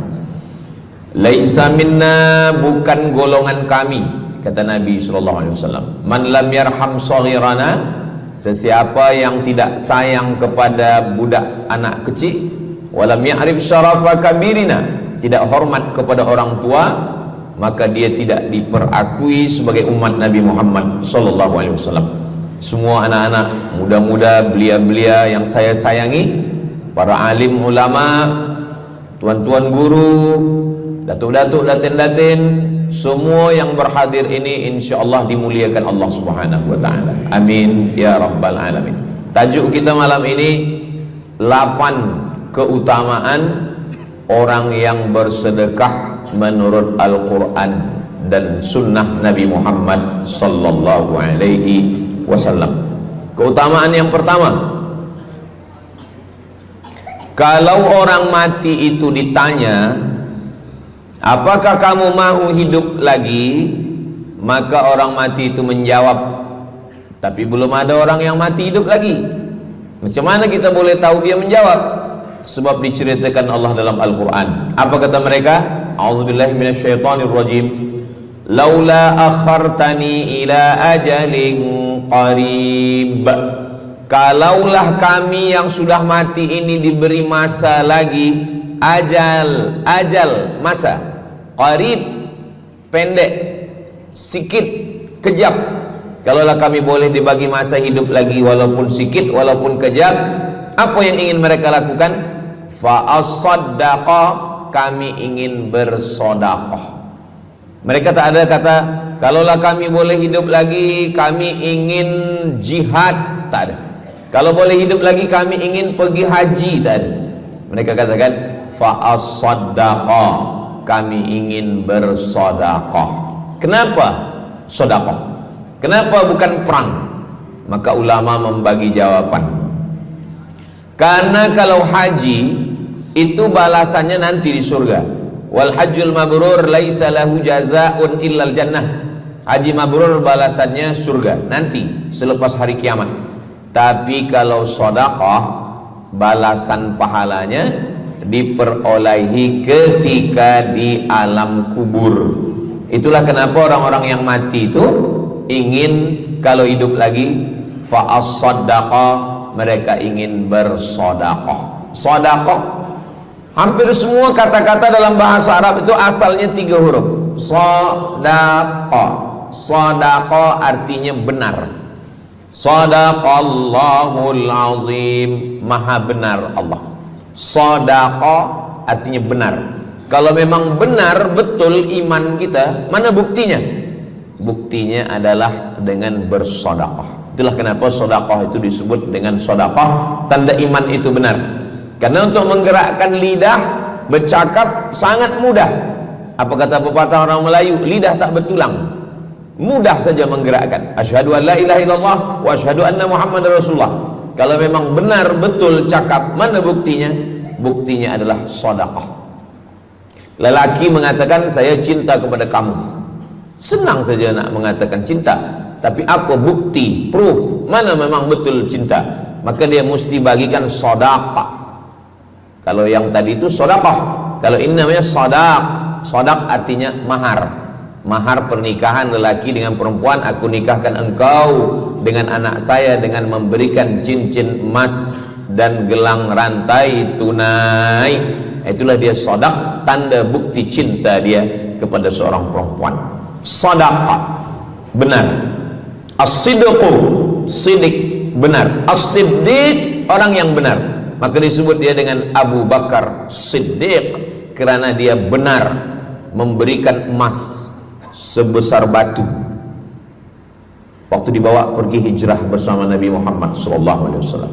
Laisa minna, bukan golongan kami, kata Nabi SAW. Man lam yarham saghirana, sesiapa yang tidak sayang kepada budak anak kecil, walam ya'rif syarafa kabirina, tidak hormat kepada orang tua, maka dia tidak diperakui sebagai umat Nabi Muhammad SAW. Semua anak-anak muda-muda, belia-belia yang saya sayangi, para alim ulama, tuan-tuan guru, datuk-datuk, datin-datin, semua yang berhadir ini insyaallah dimuliakan Allah Subhanahu wa taala. Amin ya rabbal alamin. Tajuk kita malam ini 8 keutamaan orang yang bersedekah menurut Al-Qur'an dan sunnah Nabi Muhammad sallallahu alaihi wasallam. Keutamaan yang pertama, kalau orang mati itu ditanya, apakah kamu mau hidup lagi? Maka orang mati itu menjawab, tapi belum ada orang yang mati hidup lagi. Macam mana kita boleh tahu dia menjawab? Sebab diceritakan Allah dalam Al-Quran. Apa kata mereka? A'udzubillahi minasyaitonirrajim. Laula akhartani ila ajalin qarib, kalaulah kami yang sudah mati ini diberi masa lagi, ajal masa, qarib pendek, sikit, kejap. Kalaulah kami boleh dibagi masa hidup lagi walaupun sikit, walaupun kejap, apa yang ingin mereka lakukan? Fa as-saddaqa, kami ingin bersodaqah. Mereka tak ada kata, kalaulah kami boleh hidup lagi, kami ingin jihad, tak ada. Kalau boleh hidup lagi, kami ingin pergi haji, tak ada. Mereka katakan, fa as-saddaqa, kami ingin bersodaqah. Kenapa sodaqah? Kenapa bukan perang? Maka ulama membagi jawaban. Karena kalau haji itu balasannya nanti di surga. Wal hajjul mabrur laisa lahu jazaa'un illal jannah. Haji mabrur balasannya surga nanti selepas hari kiamat. Tapi kalau sedekah, balasan pahalanya diperolehi ketika di alam kubur. Itulah kenapa orang-orang yang mati itu ingin kalau hidup lagi, fa as-sadaqah, mereka ingin bersedekah. Sedekah, hampir semua kata-kata dalam bahasa Arab itu asalnya 3 huruf. Sadaqah. Sadaqah artinya benar. Sadaqallahul azim, maha benar Allah. Sadaqah artinya benar. Kalau memang benar betul iman kita, mana buktinya? Buktinya adalah dengan bersedekah. Itulah kenapa sedekah itu disebut dengan sedekah, tanda iman itu benar. Karena untuk menggerakkan lidah bercakap sangat mudah. Apa kata pepatah orang Melayu? Lidah tak bertulang, mudah saja menggerakkan. Asyhadu an la ilaha illallah wa asyhadu anna Muhammadar Rasulullah. Kalau memang benar betul cakap, mana buktinya? Buktinya adalah sedekah. Lelaki mengatakan saya cinta kepada kamu, senang saja nak mengatakan cinta, tapi apa bukti, proof, mana memang betul cinta? Maka dia mesti bagikan sedekah. Kalau yang tadi itu sedekah, kalau ini namanya sadaq. Sadaq artinya mahar. Mahar pernikahan lelaki dengan perempuan, aku nikahkan engkau dengan anak saya dengan memberikan cincin emas dan gelang rantai tunai. Itulah dia sadaq, tanda bukti cinta dia kepada seorang perempuan. Sadaqah, benar. As-sidqu, sidik, benar. As-siddiq, orang yang benar. Maka disebut dia dengan Abu Bakar Siddiq, karena dia benar memberikan emas sebesar batu waktu dibawa pergi hijrah bersama Nabi Muhammad SAW.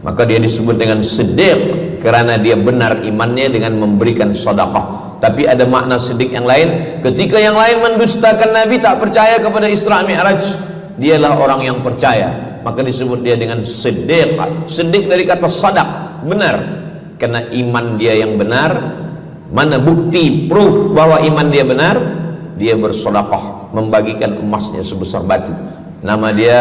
Maka dia disebut dengan Siddiq karena dia benar imannya dengan memberikan sedekah. Tapi ada makna siddiq yang lain. Ketika yang lain mendustakan Nabi, tak percaya kepada Isra Mi'raj, dialah orang yang percaya, maka disebut dia dengan Siddiq. Siddiq dari kata sadaq, benar, karena iman dia yang benar. Mana bukti, proof bahwa iman dia benar? Dia bersedekah, membagikan emasnya sebesar batu. Nama dia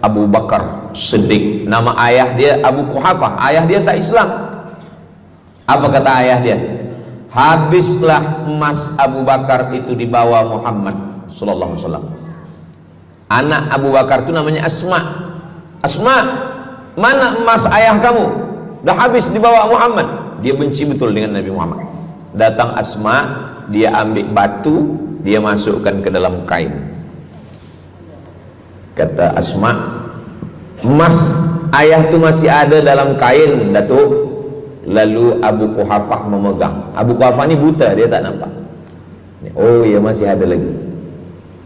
Abu Bakar Siddiq. Nama ayah dia Abu Quhafah. Ayah dia tak Islam. Apa kata ayah dia? Habislah emas Abu Bakar itu dibawa Muhammad sallallahu alaihi wasallam. Anak Abu Bakar itu namanya Asma. Asma, mana emas ayah kamu? Dah habis dibawa Muhammad. Dia benci betul dengan Nabi Muhammad. Datang Asma, dia ambil batu, dia masukkan ke dalam kain. Kata Asma, emas ayah tu masih ada dalam kain, Datuk. Lalu Abu Quhafah memegang. Abu Quhafah ni buta, dia tak nampak. Oh ya, masih ada lagi.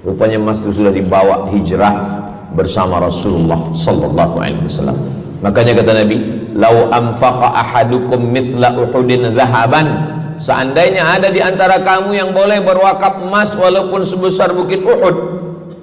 Rupanya emas itu sudah dibawa hijrah bersama Rasulullah sallallahu alaihi wasallam. Makanya kata Nabi, "Lau anfaqa ahadukum mithla Uhudin zahaban." Seandainya ada di antara kamu yang boleh berwakaf emas walaupun sebesar Bukit Uhud.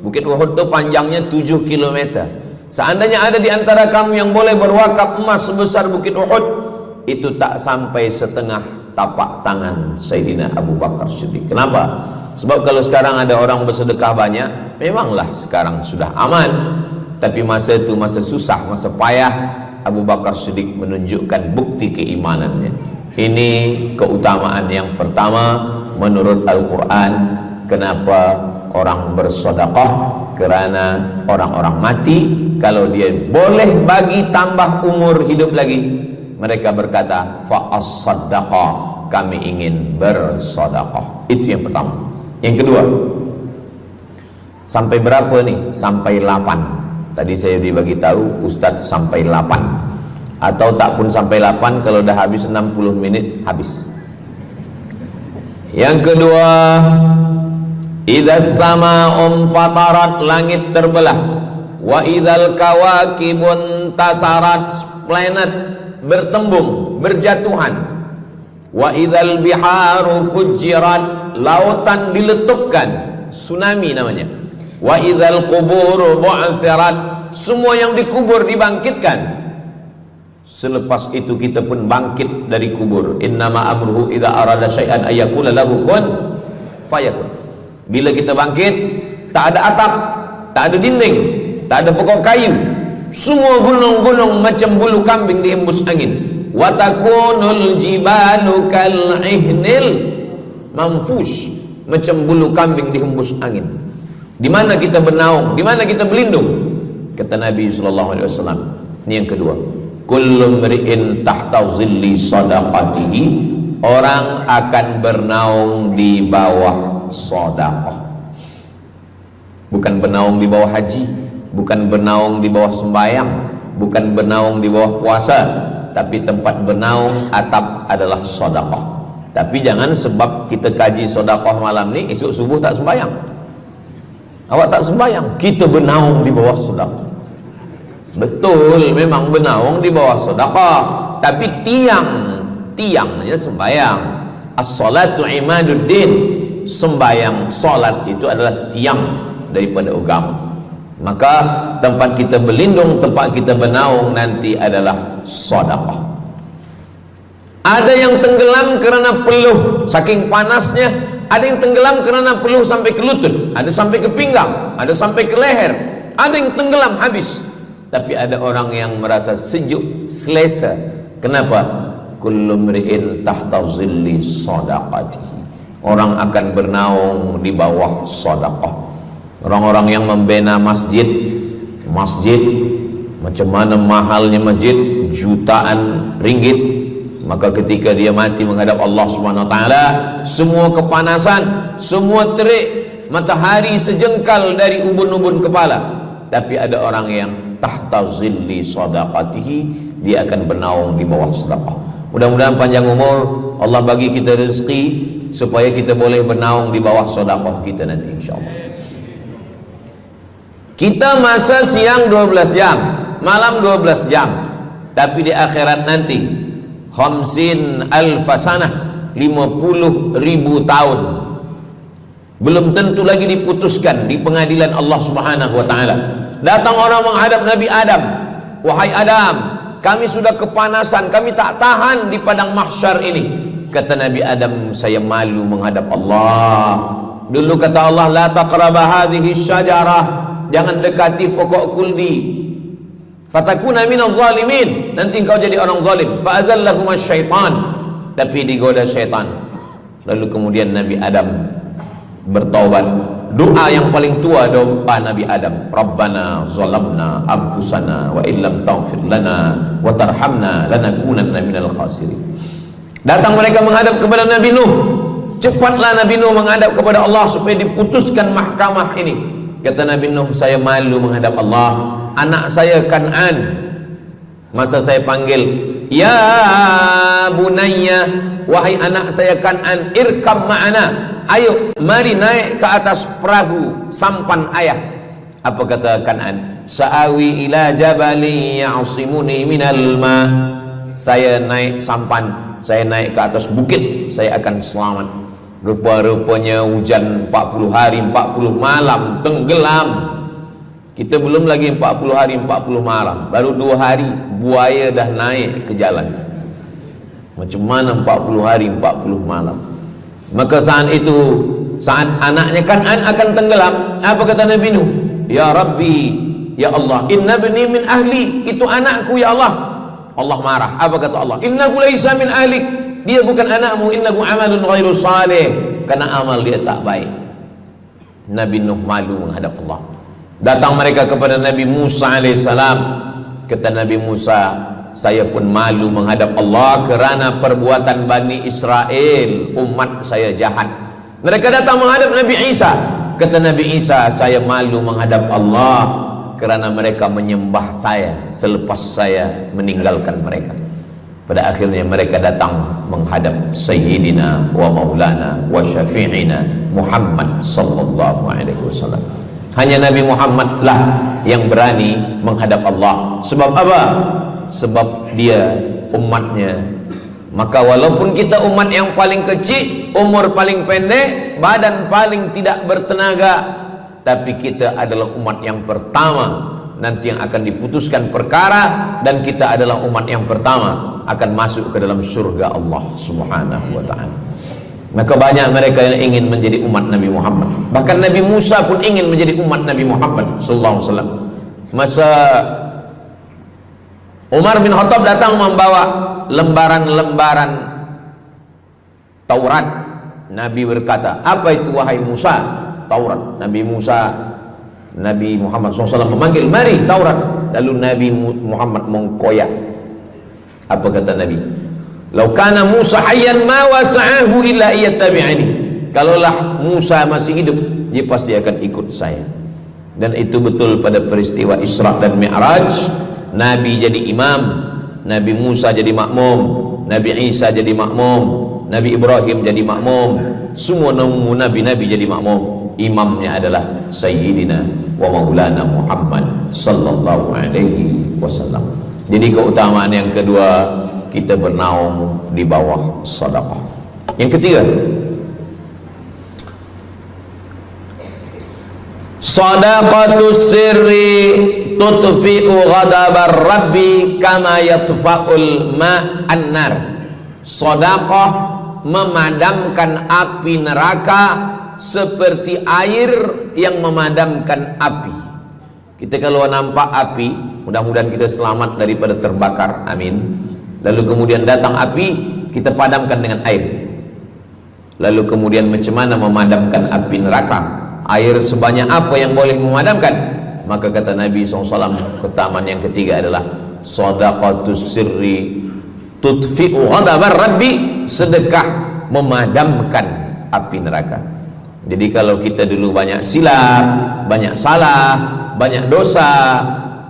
Bukit Uhud itu panjangnya 7 km. Seandainya ada di antara kamu yang boleh berwakaf emas sebesar Bukit Uhud, itu tak sampai setengah tapak tangan Sayyidina Abu Bakar Siddiq. Kenapa? Sebab kalau sekarang ada orang bersedekah banyak, memanglah sekarang sudah aman. Tapi masa itu masa susah, masa payah, Abu Bakar Siddiq menunjukkan bukti keimanannya. Ini keutamaan yang pertama menurut Al-Quran. Kenapa orang bersedekah? Karena orang-orang mati, kalau dia boleh bagi tambah umur hidup lagi, mereka berkata, fa'as-saddaqa, kami ingin bersedekah. Itu yang pertama. Yang kedua, sampai berapa nih? Sampai 8. Tadi saya dibagi tahu Ustadz sampai 8. Atau tak pun sampai 8, kalau dah habis 60 menit habis. Yang kedua, idzas sama'un fatarat, langit terbelah. Wa idzal kawakibun tasarat, planet bertembung, berjatuhan. Wa idzal biharu fujirat, lautan diletupkan, tsunami namanya. Wa idzal qubur bu'athirat, semua yang dikubur dibangkitkan. Selepas itu kita pun bangkit dari kubur. Innama amruhu idza arada syai'an ayyaqula lahu kun fayakun. Bila kita bangkit, tak ada atap, tak ada dinding, tak ada pokok kayu, semua gunung-gunung macam bulu kambing dihembus angin. Wa takunul jibalu kal ihnil manfush, macam bulu kambing dihembus angin. Di mana kita bernaung? Di mana kita berlindung? Kata Nabi sallallahu alaihi wasallam. Ini yang kedua. Kullu mri'in tahta zilli sadaqatihi, orang akan bernaung di bawah sedekah. Bukan bernaung di bawah haji, bukan bernaung di bawah sembahyang, bukan bernaung di bawah puasa, tapi tempat bernaung atap adalah sedekah. Tapi jangan sebab kita kaji sedekah malam ni, esok subuh tak sembahyang. Awak tak sembahyang, kita bernaung di bawah sedekah. Betul, memang bernaung di bawah sedekah, tapi tiangnya sembahyang. As-salatu imaduddin, sembahyang, salat itu adalah tiang daripada agama. Maka tempat kita berlindung, tempat kita bernaung nanti adalah sedekah. Ada yang tenggelam kerana peluh saking panasnya, ada yang tenggelam kerana peluh sampai ke lutut, ada sampai ke pinggang, ada sampai ke leher, ada yang tenggelam habis. Tapi ada orang yang merasa sejuk, selesa. Kenapa? Kullu mri'in tahta zilli sadaqatihi, orang akan bernaung di bawah sedekah. Orang-orang yang membina masjid, macam mana mahalnya masjid, jutaan ringgit, maka ketika dia mati menghadap Allah Subhanahu wa taala, semua kepanasan, semua terik matahari sejengkal dari ubun-ubun kepala, tapi ada orang yang tahta zilli sadaqatihi, dia akan bernaung di bawah sedekah. Mudah-mudahan panjang umur, Allah bagi kita rezeki supaya kita boleh bernaung di bawah sedekah kita nanti insyaallah. Kita masa siang 12 jam, malam 12 jam, tapi di akhirat nanti 50 alfasanah, 50.000 tahun, belum tentu lagi diputuskan di pengadilan Allah Subhanahu wa taala. Datang orang menghadap Nabi Adam, wahai Adam, kami sudah kepanasan, kami tak tahan di padang mahsyar ini. Kata Nabi Adam, saya malu menghadap Allah. Dulu kata Allah, la taqraba hadhihi syajarah, jangan dekati pokok kuldi, fatakuna minaz zalimin, nanti engkau jadi orang zalim. Fa azallahuma syaitan, tapi digoda syaitan. Lalu kemudian Nabi Adam bertaubat. Doa yang paling tua doa Nabi Adam, Rabbana zalamna anfusana wa illam taghfir lana wa tarhamna lanakunanna minal khasirin. Datang mereka menghadap kepada Nabi Nuh. Cepatlah Nabi Nuh menghadap kepada Allah supaya diputuskan mahkamah ini. Kata Nabi Nuh, saya malu menghadap Allah. Anak saya Kan'an, masa saya panggil, ya bunayya, wahai anak saya Kan'an, irkam ma'ana, ayo mari naik ke atas perahu sampan ayah. Apa kata Kan'an? Sa'awi ila jabali ya'simuni minal ma, saya naik sampan, saya naik ke atas bukit, saya akan selamat. Rupa-rupanya hujan 40 hari 40 malam, tenggelam. Kita belum lagi 40 hari 40 malam, baru 2 hari buaya dah naik ke jalan. Macam mana 40 hari 40 malam? Maka saat itu, saat anaknya Kan'an akan tenggelam, apa kata Nabi Nuh? Ya Rabbi, ya Allah, inna bni min ahli, itu anakku ya Allah. Allah marah. Apa kata Allah? Innahu laisa min ahlik, dia bukan anakmu. Innahu amalun ghairu salih, karena amal dia tak baik. Nabi Nuh malu menghadap Allah. Datang mereka kepada Nabi Musa alaihissalam. Kata Nabi Musa, saya pun malu menghadap Allah kerana perbuatan Bani Israel, umat saya jahat. Mereka datang menghadap Nabi Isa. Kata Nabi Isa, saya malu menghadap Allah kerana mereka menyembah saya selepas saya meninggalkan mereka. Pada akhirnya mereka datang menghadap Sayyidina wa Maulana wa Syafi'ina Muhammad sallallahu alaihi wasallam. Hanya Nabi Muhammad lah yang berani menghadap Allah. Sebab apa? Sebab dia umatnya. Maka walaupun kita umat yang paling kecil, umur paling pendek, badan paling tidak bertenaga, tapi kita adalah umat yang pertama nanti yang akan diputuskan perkara, dan kita adalah umat yang pertama akan masuk ke dalam surga Allah Subhanahu wa ta'ala. Maka banyak mereka yang ingin menjadi umat Nabi Muhammad. Bahkan Nabi Musa pun ingin menjadi umat Nabi Muhammad sallallahu alaihi wasallam. Masa Umar bin Khattab datang membawa lembaran-lembaran Taurat, Nabi berkata, apa itu wahai Musa? Taurat. Nabi Muhammad SAW memanggil, mari Taurat. Lalu Nabi Muhammad mengkoyak. Apa kata Nabi? Lau kana Musa hayyan ma wasa'ahu illa iyattabi'ani. Kalaulah Musa masih hidup, dia pasti akan ikut saya. Dan itu betul pada peristiwa Isra dan Mi'raj. Nabi jadi imam, Nabi Musa jadi makmum, Nabi Isa jadi makmum, Nabi Ibrahim jadi makmum, semua nabi-nabi jadi makmum. Imamnya adalah Sayyidina wa Maulana Muhammad sallallahu alaihi wasallam. Jadi keutamaan yang kedua, kita bernaung di bawah sedekah. Yang ketiga, sadaqatus sirri tutfi'u ghadabar rabbi kama yatfa'ul ma'an nar. Sedekah memadamkan api neraka seperti air yang memadamkan api. Kita kalau nampak api, mudah-mudahan kita selamat daripada terbakar, amin. Lalu kemudian datang api, kita padamkan dengan air. Lalu kemudian macam mana memadamkan api neraka? Air sebanyak apa yang boleh memadamkan? Maka kata Nabi SAW, keutamaan yang ketiga adalah sadaqatus sirri tutfi'u ghadabar rabbi, sedekah memadamkan api neraka. Jadi kalau kita dulu banyak silap, banyak salah, banyak dosa.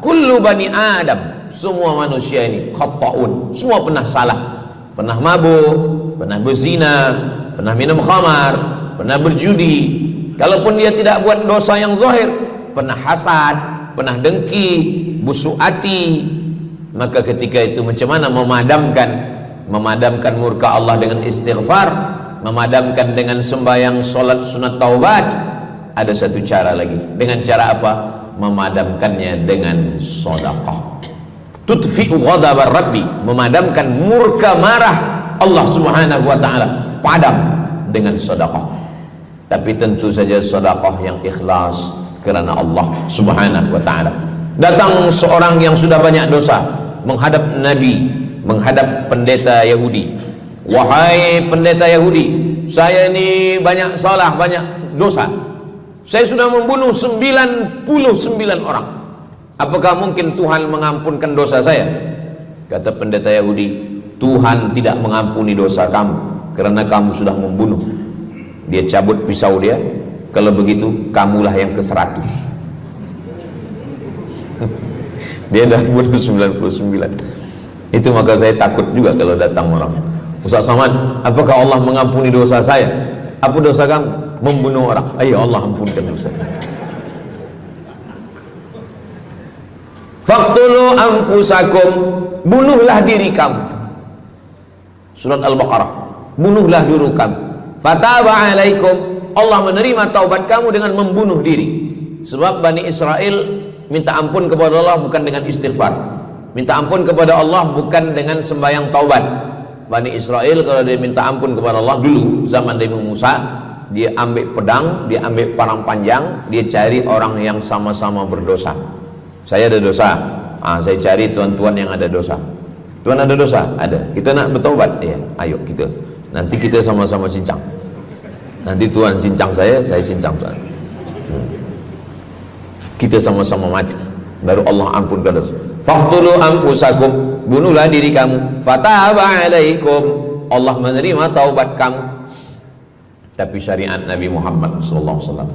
Kullu bani Adam, semua manusia ini khata'un, semua pernah salah, pernah mabuk, pernah berzina, pernah minum khamar, pernah berjudi. Kalaupun dia tidak buat dosa yang zahir, pernah hasad, pernah dengki, busuk hati. Maka ketika itu macam mana memadamkan murka Allah dengan istighfar, memadamkan dengan sembahyang, solat, sunat, taubat? Ada satu cara lagi. Dengan cara apa? Memadamkannya dengan sedekah. Tudfi'u ghadabar rabbi, memadamkan murka marah Allah subhanahu wa ta'ala, padam dengan sedekah. Tapi tentu saja sedekah yang ikhlas kerana Allah subhanahu wa ta'ala. Datang seorang yang sudah banyak dosa menghadap Nabi, menghadap pendeta Yahudi. Wahai pendeta Yahudi, saya ini banyak salah, banyak dosa. Saya sudah membunuh 99 orang. Apakah mungkin Tuhan mengampunkan dosa saya? Kata pendeta Yahudi, Tuhan tidak mengampuni dosa kamu kerana kamu sudah membunuh. Dia cabut pisau dia. Kalau begitu kamulah yang ke-100. Dia dah bunuh 99. Itu maka saya takut juga kalau datang orang, Ustaz Samad, apakah Allah mengampuni dosa saya? Apa dosa kamu? Membunuh orang. Ayo Allah ampunkan dosa. Faqtulu anfusakum, bunuhlah diri kamu. Surat Al-Baqarah. Bunuhlah diri kamu. Fataba alaikum, Allah menerima taubat kamu dengan membunuh diri. Sebab Bani Israel minta ampun kepada Allah bukan dengan istighfar, minta ampun kepada Allah bukan dengan sembahyang taubat. Bani Israel kalau dia minta ampun kepada Allah dulu zaman Nabi Musa, dia ambil pedang, dia ambil parang panjang, dia cari orang yang sama-sama berdosa. Saya ada dosa, saya cari tuan-tuan yang ada dosa. Tuan ada dosa? Ada. Kita nak bertaubat? Ya, ayo kita. Nanti kita sama-sama cincang. Nanti tuan cincang saya cincang tuan. Kita sama-sama mati, baru Allah ampunkan dosa. Faqtulu anfusakum, bunuhlah diri kamu. Fataba alaikum, Allah menerima taubat kamu. Tapi syariat Nabi Muhammad sallallahu alaihi wasallam,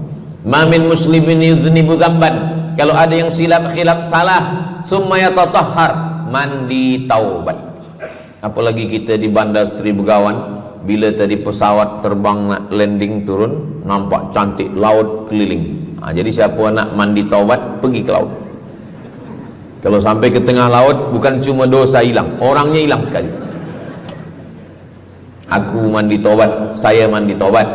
ma min muslimin yuznibu dzamban, kalau ada yang silap khilaf salah, summa yatatahhar, mandi taubat. Apalagi kita di Bandar Seri Begawan, bila tadi pesawat terbang nak landing turun, nampak cantik laut keliling. Jadi siapa nak mandi taubat, pergi ke laut. Kalau sampai ke tengah laut, bukan cuma dosa hilang, orangnya hilang sekali. Aku mandi taubat, saya mandi taubat.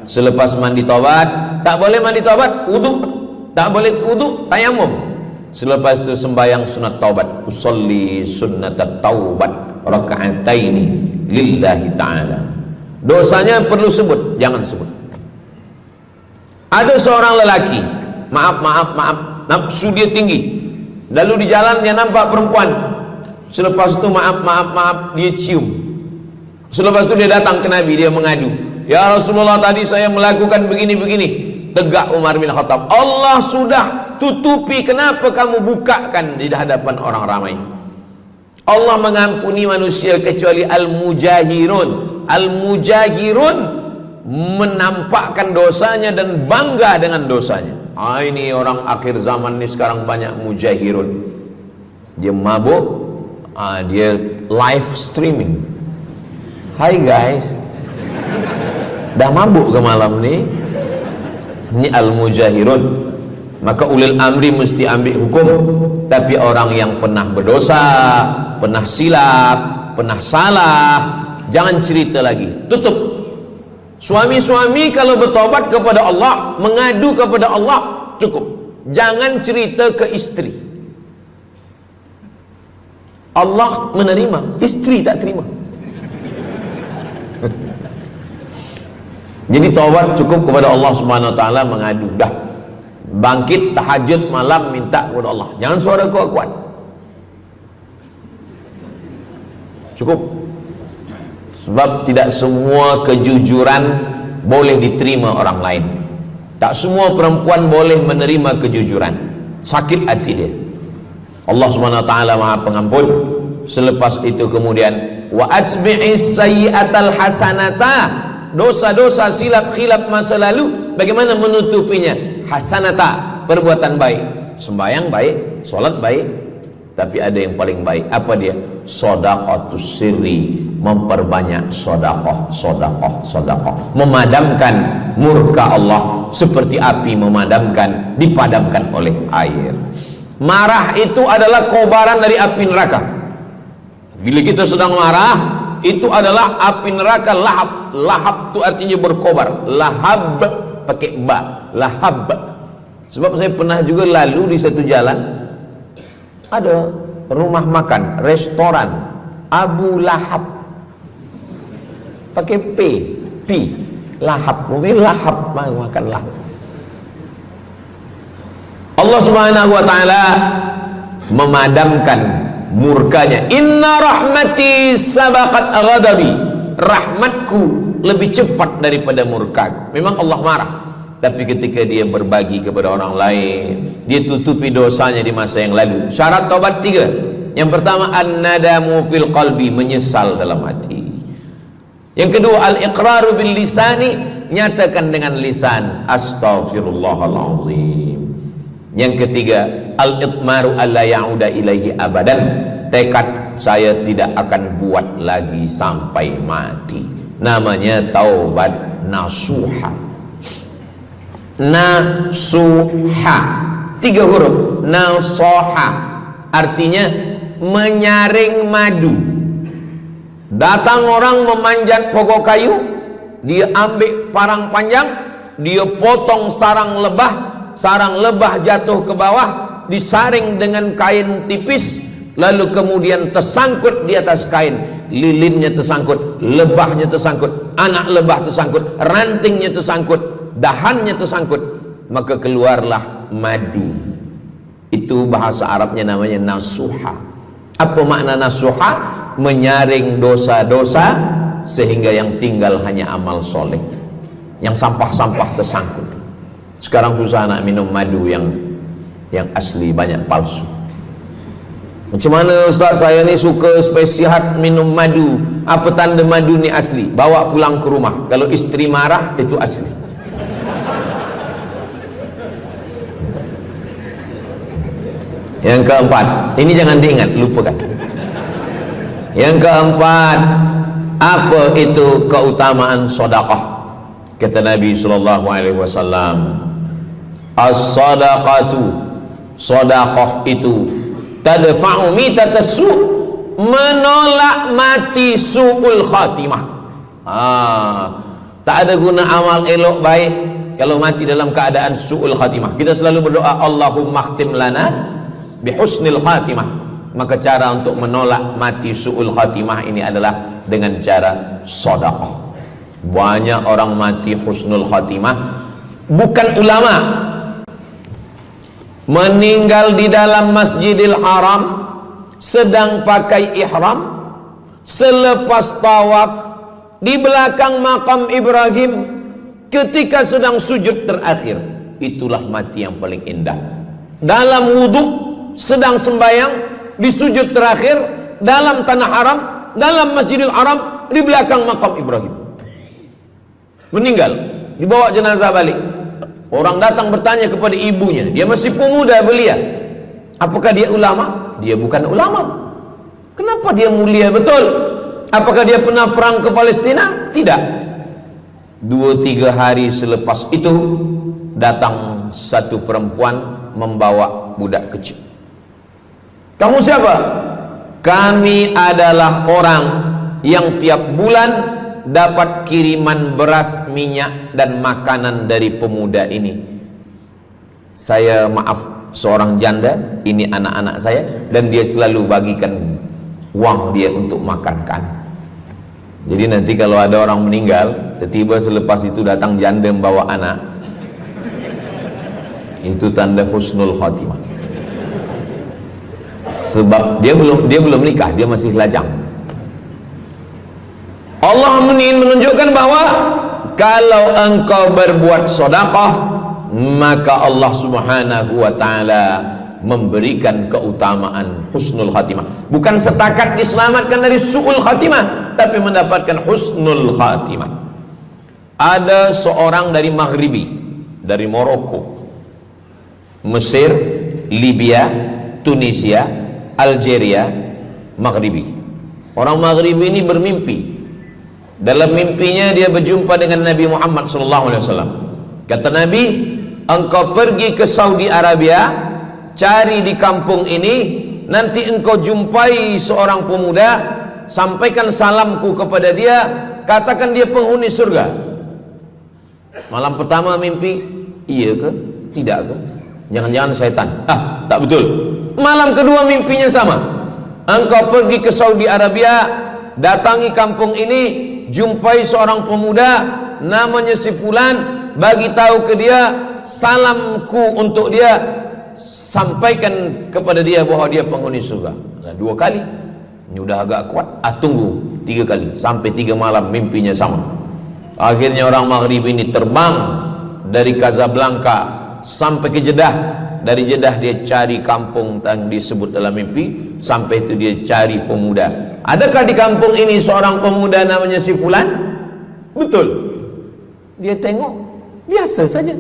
Selepas mandi taubat, tak boleh mandi taubat, wudu. Tak boleh wudu, tayamum. Selepas itu sembahyang sunat taubat, usolli sunnatat taubat raka'ataini lillahi ta'ala. Dosanya perlu sebut, jangan sebut. Ada seorang lelaki, maaf, nafsu dia tinggi. Lalu di jalan dia nampak perempuan. Selepas itu maaf, dia cium. Selepas itu dia datang ke Nabi, dia mengadu, ya Rasulullah, tadi saya melakukan begini. Tegak Umar bin Khattab, Allah sudah tutupi, kenapa kamu bukakan di hadapan orang ramai? Allah mengampuni manusia kecuali al-mujahirun. Al-mujahirun menampakkan dosanya dan bangga dengan dosanya. Ini orang akhir zaman ini sekarang banyak mujahirun. Dia mabuk, dia live streaming. Hai guys, dah mabuk ke malam ni? Ini al-mujahirun. Maka ulil amri mesti ambil hukum. Tapi orang yang pernah berdosa, pernah silap, pernah salah, jangan cerita lagi, tutup. Suami-suami kalau bertobat kepada Allah, mengadu kepada Allah, cukup. Jangan cerita ke istri. Allah menerima, istri tak terima. Jadi taubat cukup kepada Allah Subhanahu wa taala, mengadu dah. Bangkit tahajud malam minta kepada Allah. Jangan suara kuat-kuat. Cukup. Sebab tidak semua kejujuran boleh diterima orang lain. Tak semua perempuan boleh menerima kejujuran. Sakit hati dia. Allah Subhanahu wa taala Maha Pengampun. Selepas itu kemudian wa asbi'is sayyi'atal hasanata, dosa-dosa silap khilaf masa lalu bagaimana menutupinya? Hasanata, perbuatan baik. sembahyang baik, sholat baik, tapi ada yang paling baik. Apa dia? Shadaqatus sirri, memperbanyak sedekah, sedekah, sedekah, memadamkan murka Allah seperti api dipadamkan oleh air. Marah itu adalah kobaran dari api neraka. Bila kita sedang marah, itu adalah api neraka lahab. Lahab itu artinya berkobar. Lahab pakai ba, lahab. Sebab saya pernah juga lalu di satu jalan, ada rumah makan, restoran Abu Lahab, pakai P, lahab, mungkin lahab, makan lahab. Allah Subhanahu wa taala memadamkan murkanya. Inna rahmati sabaqat ghadabi, rahmatku lebih cepat daripada murkaku. Memang Allah marah, tapi ketika dia berbagi kepada orang lain, dia tutupi dosanya di masa yang lalu. Syarat taubat 3. Yang pertama, an-nadamu fil qalbi, menyesal dalam hati. Yang kedua, al-iqraru bil lisani, nyatakan dengan lisan, astaghfirullahalazim. Yang ketiga, al-itmaru alla ya'uda ilaihi abadan, tekad saya tidak akan buat lagi sampai mati. Namanya taubat nasuha. Nasuha, 3 huruf. Nasoha artinya menyaring madu. Datang orang memanjat pokok kayu, dia ambil parang panjang, dia potong sarang lebah jatuh ke bawah, disaring dengan kain tipis, lalu kemudian tersangkut di atas kain. Lilinnya tersangkut, lebahnya tersangkut, anak lebah tersangkut, rantingnya tersangkut, dahannya tersangkut, maka keluarlah madu. Itu bahasa Arabnya namanya nasuha. Apa makna nasuha? Menyaring dosa-dosa sehingga yang tinggal hanya amal soleh, yang sampah-sampah tersangkut. Sekarang susah nak minum madu yang asli, banyak palsu. Macam mana Ustaz, saya ni suka spesial minum madu, apa tanda madu ni asli? Bawa pulang ke rumah, kalau istri marah itu asli. Yang keempat, ini jangan diingat, lupakan. Yang keempat, apa itu keutamaan sedekah? Kata Nabi sallallahu alaihi wasallam, as-sadaqatu, sedekah itu tadfa'u mitatassu, menolak mati su'ul khatimah. Tak ada guna amal elok baik kalau mati dalam keadaan su'ul khatimah. Kita selalu berdoa, Allahumma khtim lana bihusnil khatimah. Maka cara untuk menolak mati su'ul khatimah ini adalah dengan cara sedekah. Banyak orang mati husnul khatimah, bukan ulama, meninggal di dalam Masjidil Haram sedang pakai ihram, selepas tawaf di belakang makam Ibrahim ketika sedang sujud terakhir. Itulah mati yang paling indah. Dalam wudhu sedang sembahyang, di sujud terakhir dalam tanah haram, dalam Masjidil Haram, di belakang makam Ibrahim. Meninggal, dibawa jenazah balik. Orang datang bertanya kepada ibunya, dia masih pemuda belia, apakah dia ulama? Dia bukan ulama. Kenapa dia mulia betul? Apakah dia pernah perang ke Palestina? Tidak. 2-3 hari selepas itu datang satu perempuan membawa budak kecil. Kamu siapa? Kami adalah orang yang tiap bulan dapat kiriman beras, minyak dan makanan dari pemuda ini. Saya maaf, seorang janda, ini anak-anak saya, dan dia selalu bagikan uang dia untuk makan kan. Jadi nanti kalau ada orang meninggal, tiba-tiba selepas itu datang janda membawa anak, itu tanda husnul khatimah. Sebab dia belum nikah, dia masih lajang. Allah menunjukkan bahwa kalau engkau berbuat sedekah, maka Allah Subhanahu wa taala memberikan keutamaan husnul khatimah. Bukan setakat diselamatkan dari su'ul khatimah, tapi mendapatkan husnul khatimah. Ada seorang dari Maghribi, dari Maroko, Mesir, Libya, Tunisia, Algeria, Maghribi. Orang Maghribi ini bermimpi. Dalam mimpinya dia berjumpa dengan Nabi Muhammad SAW. Kata Nabi, engkau pergi ke Saudi Arabia, cari di kampung ini, nanti engkau jumpai seorang pemuda, sampaikan salamku kepada dia, katakan dia penghuni surga. Malam pertama mimpi, iya ke? Tidak ke? Jangan-jangan syaitan. Tak betul. Malam kedua mimpinya sama. Engkau pergi ke Saudi Arabia, datangi kampung ini, jumpai seorang pemuda namanya si fulan, bagi tahu ke dia, salamku untuk dia, sampaikan kepada dia bahwa dia penghuni surga. Nah, 2 kali. Ini udah agak kuat. Tunggu 3 kali, sampai 3 malam mimpinya sama. Akhirnya orang Maghrib ini terbang dari Casablanca sampai ke Jeddah. Dari Jeddah dia cari kampung yang disebut dalam mimpi. Sampai itu dia cari pemuda. Adakah di kampung ini seorang pemuda namanya si fulan? Betul. Dia tengok, biasa saja.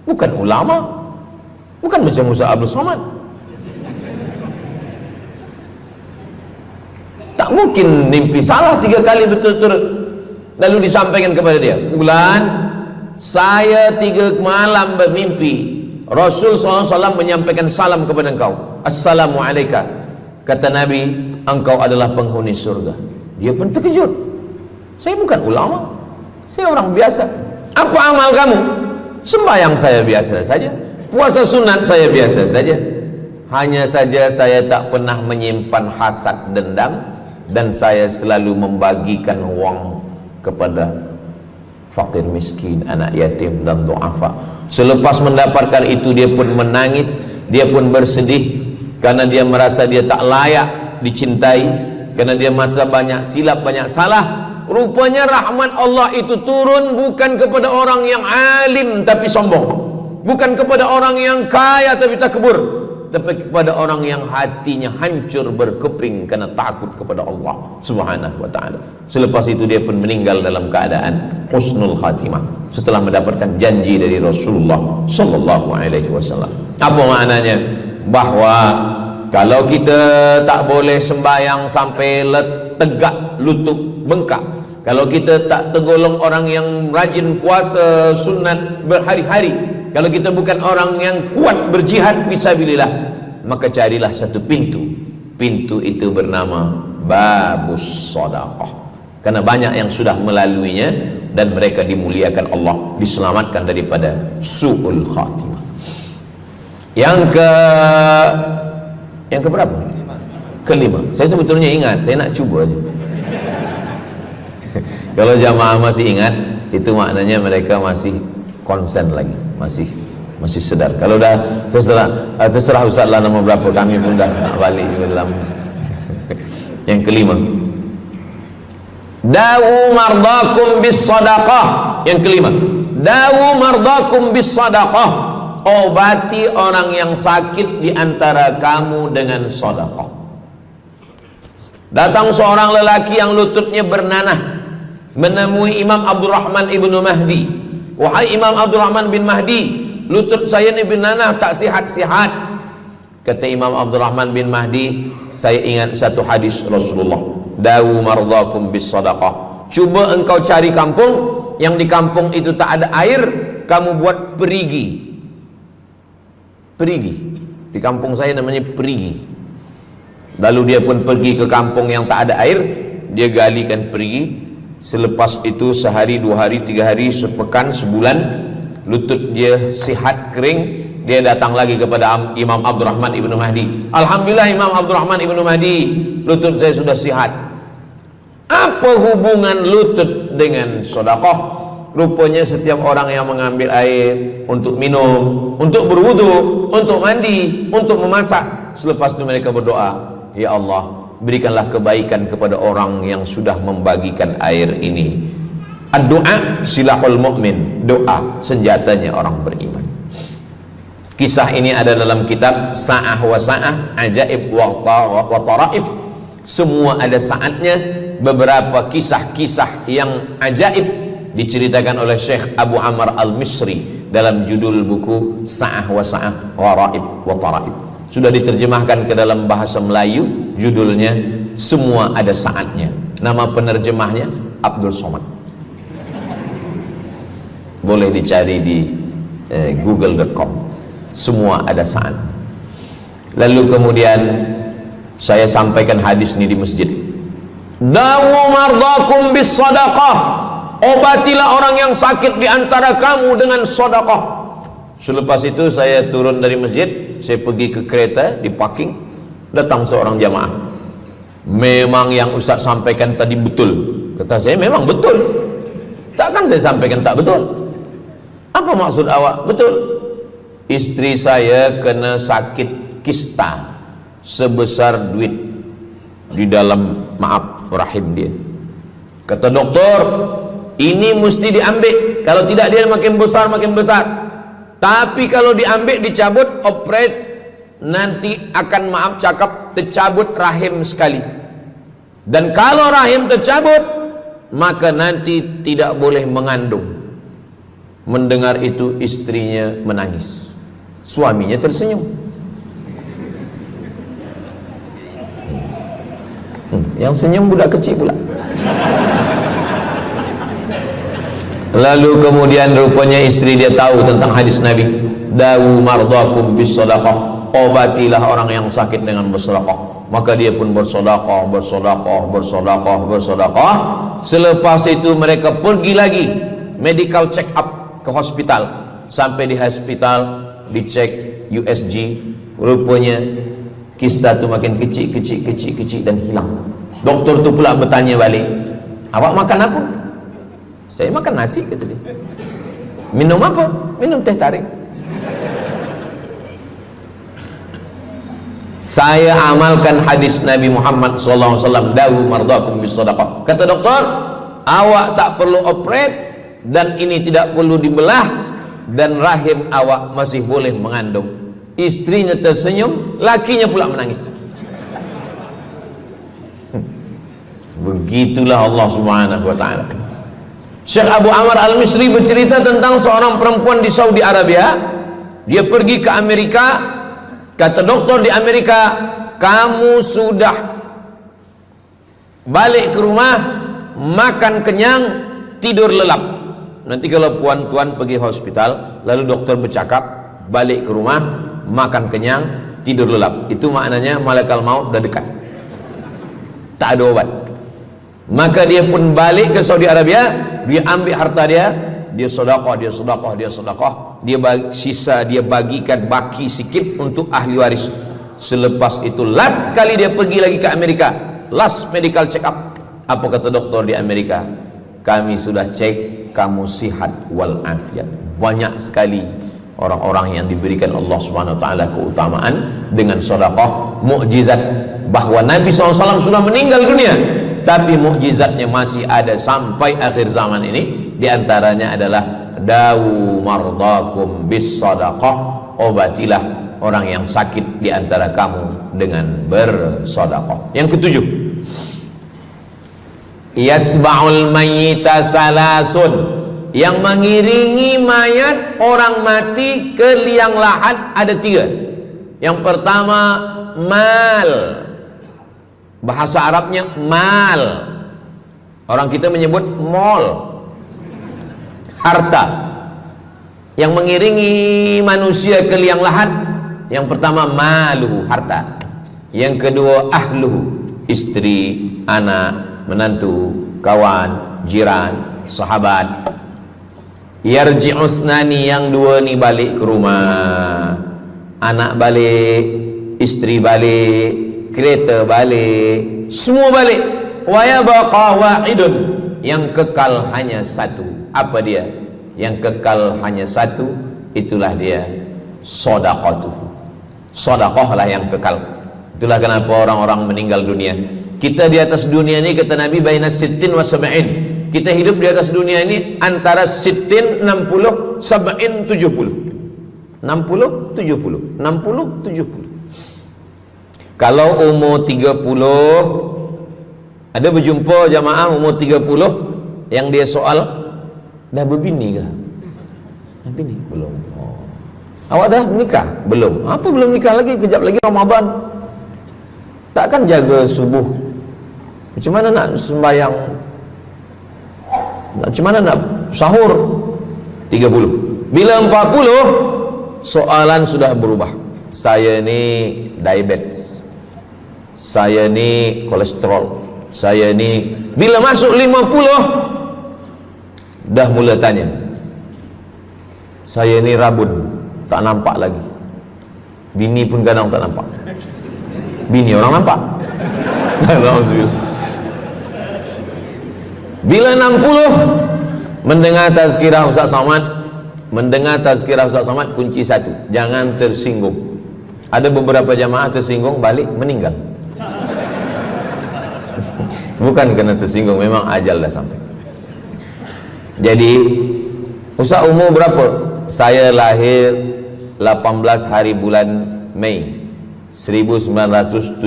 Bukan ulama, bukan macam Musa Abdul Somad. Tak mungkin mimpi salah 3 kali betul-betul. Lalu disampaikan kepada dia, fulan, saya 3 malam bermimpi Rasul SAW menyampaikan salam kepada engkau. Assalamualaikum. Kata Nabi, engkau adalah penghuni surga. Dia pun terkejut. Saya bukan ulama, saya orang biasa. Apa amal kamu? Sembahyang saya biasa saja, puasa sunat saya biasa saja. Hanya saja saya tak pernah menyimpan hasad dendam, dan saya selalu membagikan uang kepada fakir miskin, anak yatim dan du'afa. Selepas mendapatkan itu dia pun menangis, dia pun bersedih karena dia merasa dia tak layak dicintai, karena dia merasa banyak silap, banyak salah. Rupanya rahmat Allah itu turun bukan kepada orang yang alim tapi sombong, bukan kepada orang yang kaya tapi takbur, tapi kepada orang yang hatinya hancur berkeping karena takut kepada Allah Subhanahu wa ta'ala. Selepas itu dia pun meninggal dalam keadaan husnul khatimah setelah mendapatkan janji dari Rasulullah sallallahu alaihi wasallam. Apa maknanya? Bahwa kalau kita tak boleh sembahyang sampai tegak lutut bengkak, kalau kita tak tergolong orang yang rajin puasa sunat berhari-hari, kalau kita bukan orang yang kuat berjihad fisabilillah, maka carilah satu pintu. Pintu itu bernama babus sedekah. Karena banyak yang sudah melaluinya dan mereka dimuliakan Allah, diselamatkan daripada su'ul khatimah. Yang ke berapa? Kelima. Saya sebetulnya ingat, saya nak cuba aja. Kalau jamaah masih ingat, itu maknanya mereka masih konsen lagi, masih sedar. Kalau dah terserah Ustaz lah nama berapa, kami pun dah nak balik ke dalam. Yang kelima, dawu mardakum bis sadaqah. Yang kelima, dawu mardakum bis sadaqah. Obati orang yang sakit di antara kamu dengan sedekah. Datang seorang lelaki yang lututnya bernanah menemui Imam Abdurrahman ibnu Mahdi. Wahai Imam Abdurrahman bin Mahdi, lutut saya ni bernanah tak sihat-sihat. Kata Imam Abdurrahman bin Mahdi, saya ingat satu hadis Rasulullah, dawu mardakum bis sadaqah. Cuba engkau cari kampung yang di kampung itu tak ada air, kamu buat perigi. Perigi, di kampung saya namanya perigi. Lalu dia pun pergi ke kampung yang tak ada air, dia galikan perigi. Selepas itu sehari, 2 hari, 3 hari, sepekan, sebulan, lutut dia sihat kering. Dia datang lagi kepada Imam Abdurrahman ibnu Mahdi. Alhamdulillah Imam Abdurrahman ibnu Mahdi, lutut saya sudah sihat. Apa hubungan lutut dengan sedekah? Rupanya setiap orang yang mengambil air untuk minum, untuk berwudu, untuk mandi, untuk memasak, selepas itu mereka berdoa, ya Allah, berikanlah kebaikan kepada orang yang sudah membagikan air ini. Ad-du'a silahul mu'min, doa senjatanya orang beriman. Kisah ini ada dalam kitab Sa'ah wa Sa'ah, Ajaib wa Taraif. Semua ada saatnya. Beberapa kisah-kisah yang ajaib diceritakan oleh Syekh Abu Amr Al-Misri dalam judul buku Sa'ah wa Sa'ah Gharaib wa Taraib. Sudah diterjemahkan ke dalam bahasa Melayu, judulnya Semua Ada Saatnya. Nama penerjemahnya Abdul Somad. Boleh dicari di google.com. Semua ada saat. Lalu kemudian saya sampaikan hadis ini di masjid. Dawu mardakum bis sadaqah. Obatilah orang yang sakit di antara kamu dengan sedekah. Selepas itu saya turun dari masjid, saya pergi ke kereta, di parking, datang seorang jamaah. Memang yang Ustaz sampaikan tadi betul. Kata saya, memang betul. Takkan saya sampaikan tak betul? Apa maksud awak? Betul. Istri saya kena sakit kista sebesar duit di dalam, maaf, rahim dia. Kata doktor, ini mesti diambil, kalau tidak dia makin besar makin besar. Tapi kalau diambil, dicabut, operate, nanti akan, maaf cakap, tercabut rahim sekali. Dan kalau rahim tercabut, maka nanti tidak boleh mengandung. Mendengar itu istrinya menangis, suaminya tersenyum. Yang senyum budak kecil pula. Lalu kemudian rupanya istri dia tahu tentang hadis Nabi, dawu mardakum bis sadaqah. Obatilah orang yang sakit dengan bersedekah. Maka dia pun bersedekah, bersedekah, bersedekah, bersedekah. Selepas itu mereka pergi lagi medical check up ke hospital. Sampai di hospital dicek USG, rupanya kista itu makin kecil, kecil, kecil, kecil dan hilang. Doktor tu pula bertanya balik, awak makan apa? Saya makan nasi, kata dia. Minum apa? Minum teh tarik. Saya amalkan hadis Nabi Muhammad SAW, dawu mardakum bis sadaqah. Kata doktor, awak tak perlu operate dan ini tidak perlu dibelah, dan rahim awak masih boleh mengandung. Istrinya tersenyum, lakinya pula menangis. Begitulah Allah Subhanahu wa taala. Syekh Abu Amr Al-Misri bercerita tentang seorang perempuan di Saudi Arabia. Dia pergi ke Amerika. Kata doktor di Amerika, kamu sudah balik ke rumah, makan kenyang, tidur lelap. Nanti kalau puan-tuan pergi hospital, lalu dokter bercakap, balik ke rumah, makan kenyang, tidur lelap, itu maknanya malaikat maut dah dekat, tak ada obat. Maka dia pun balik ke Saudi Arabia, dia ambil harta dia, dia sedekah, dia sedekah, dia sedekah, dia sisa dia bagikan baki sikit untuk ahli waris. Selepas itu last kali dia pergi lagi ke Amerika, last medical check up. Apa kata doktor di Amerika? Kami sudah cek, kamu sihat wal afiat. Banyak sekali orang-orang yang diberikan Allah Subhanahu wa taala keutamaan dengan sedekah, mukjizat bahwa Nabi SAW sudah meninggal dunia, tapi mukjizatnya masih ada sampai akhir zaman ini. Di antaranya adalah dawu mardakum bis sadaqah, obatilah orang yang sakit di antara kamu dengan bersedekah. Yang ketujuh, yatsba'ul mayyita salasun, yang mengiringi mayat orang mati ke liang lahat ada tiga. Yang pertama mal, bahasa Arabnya mal, orang kita menyebut mall, harta. Yang mengiringi manusia ke liang lahat, yang pertama maluhu, harta. Yang kedua ahluhu, istri, anak, menantu, kawan, jiran, sahabat. Yarji'usnani, yang dua ni balik ke rumah, anak balik, istri balik, kereta balik, semua balik. Wa yabqa wahidun, yang kekal hanya satu. Apa dia? Yang kekal hanya satu, itulah dia sedekatuhu. Sedekahlah yang kekal. Itulah kenapa orang-orang meninggal dunia. Kita di atas dunia ini, kata Nabi, baina sittin wa sab'in. Kita hidup di atas dunia ini antara sittin, 60, sab'in, 70. 60, 70, 60, 70. Kalau umur 30, ada berjumpa jamaah umur 30 yang dia soal, dah berbini ke? Nabi ni belum. Oh. Awak dah menikah? Belum. Apa belum nikah lagi? Kejap lagi Ramadan. Takkan jaga subuh? Macam mana nak sembahyang? Macam mana nak sahur? 30. Bila 40, soalan sudah berubah. Saya ni diabetes, saya ni kolesterol, saya ni. Bila masuk 50, dah mula tanya, saya ni rabun, tak nampak lagi. Bini pun kadang tak nampak. Bini orang nampak. Bila 60, mendengar tazkirah Ustaz Somad, kunci satu, jangan tersinggung. Ada beberapa jamaah tersinggung, balik meninggal. Bukan kerana tersinggung, memang ajal dah sampai. Jadi Ustaz umur berapa? Saya lahir 18 hari bulan Mei 1977.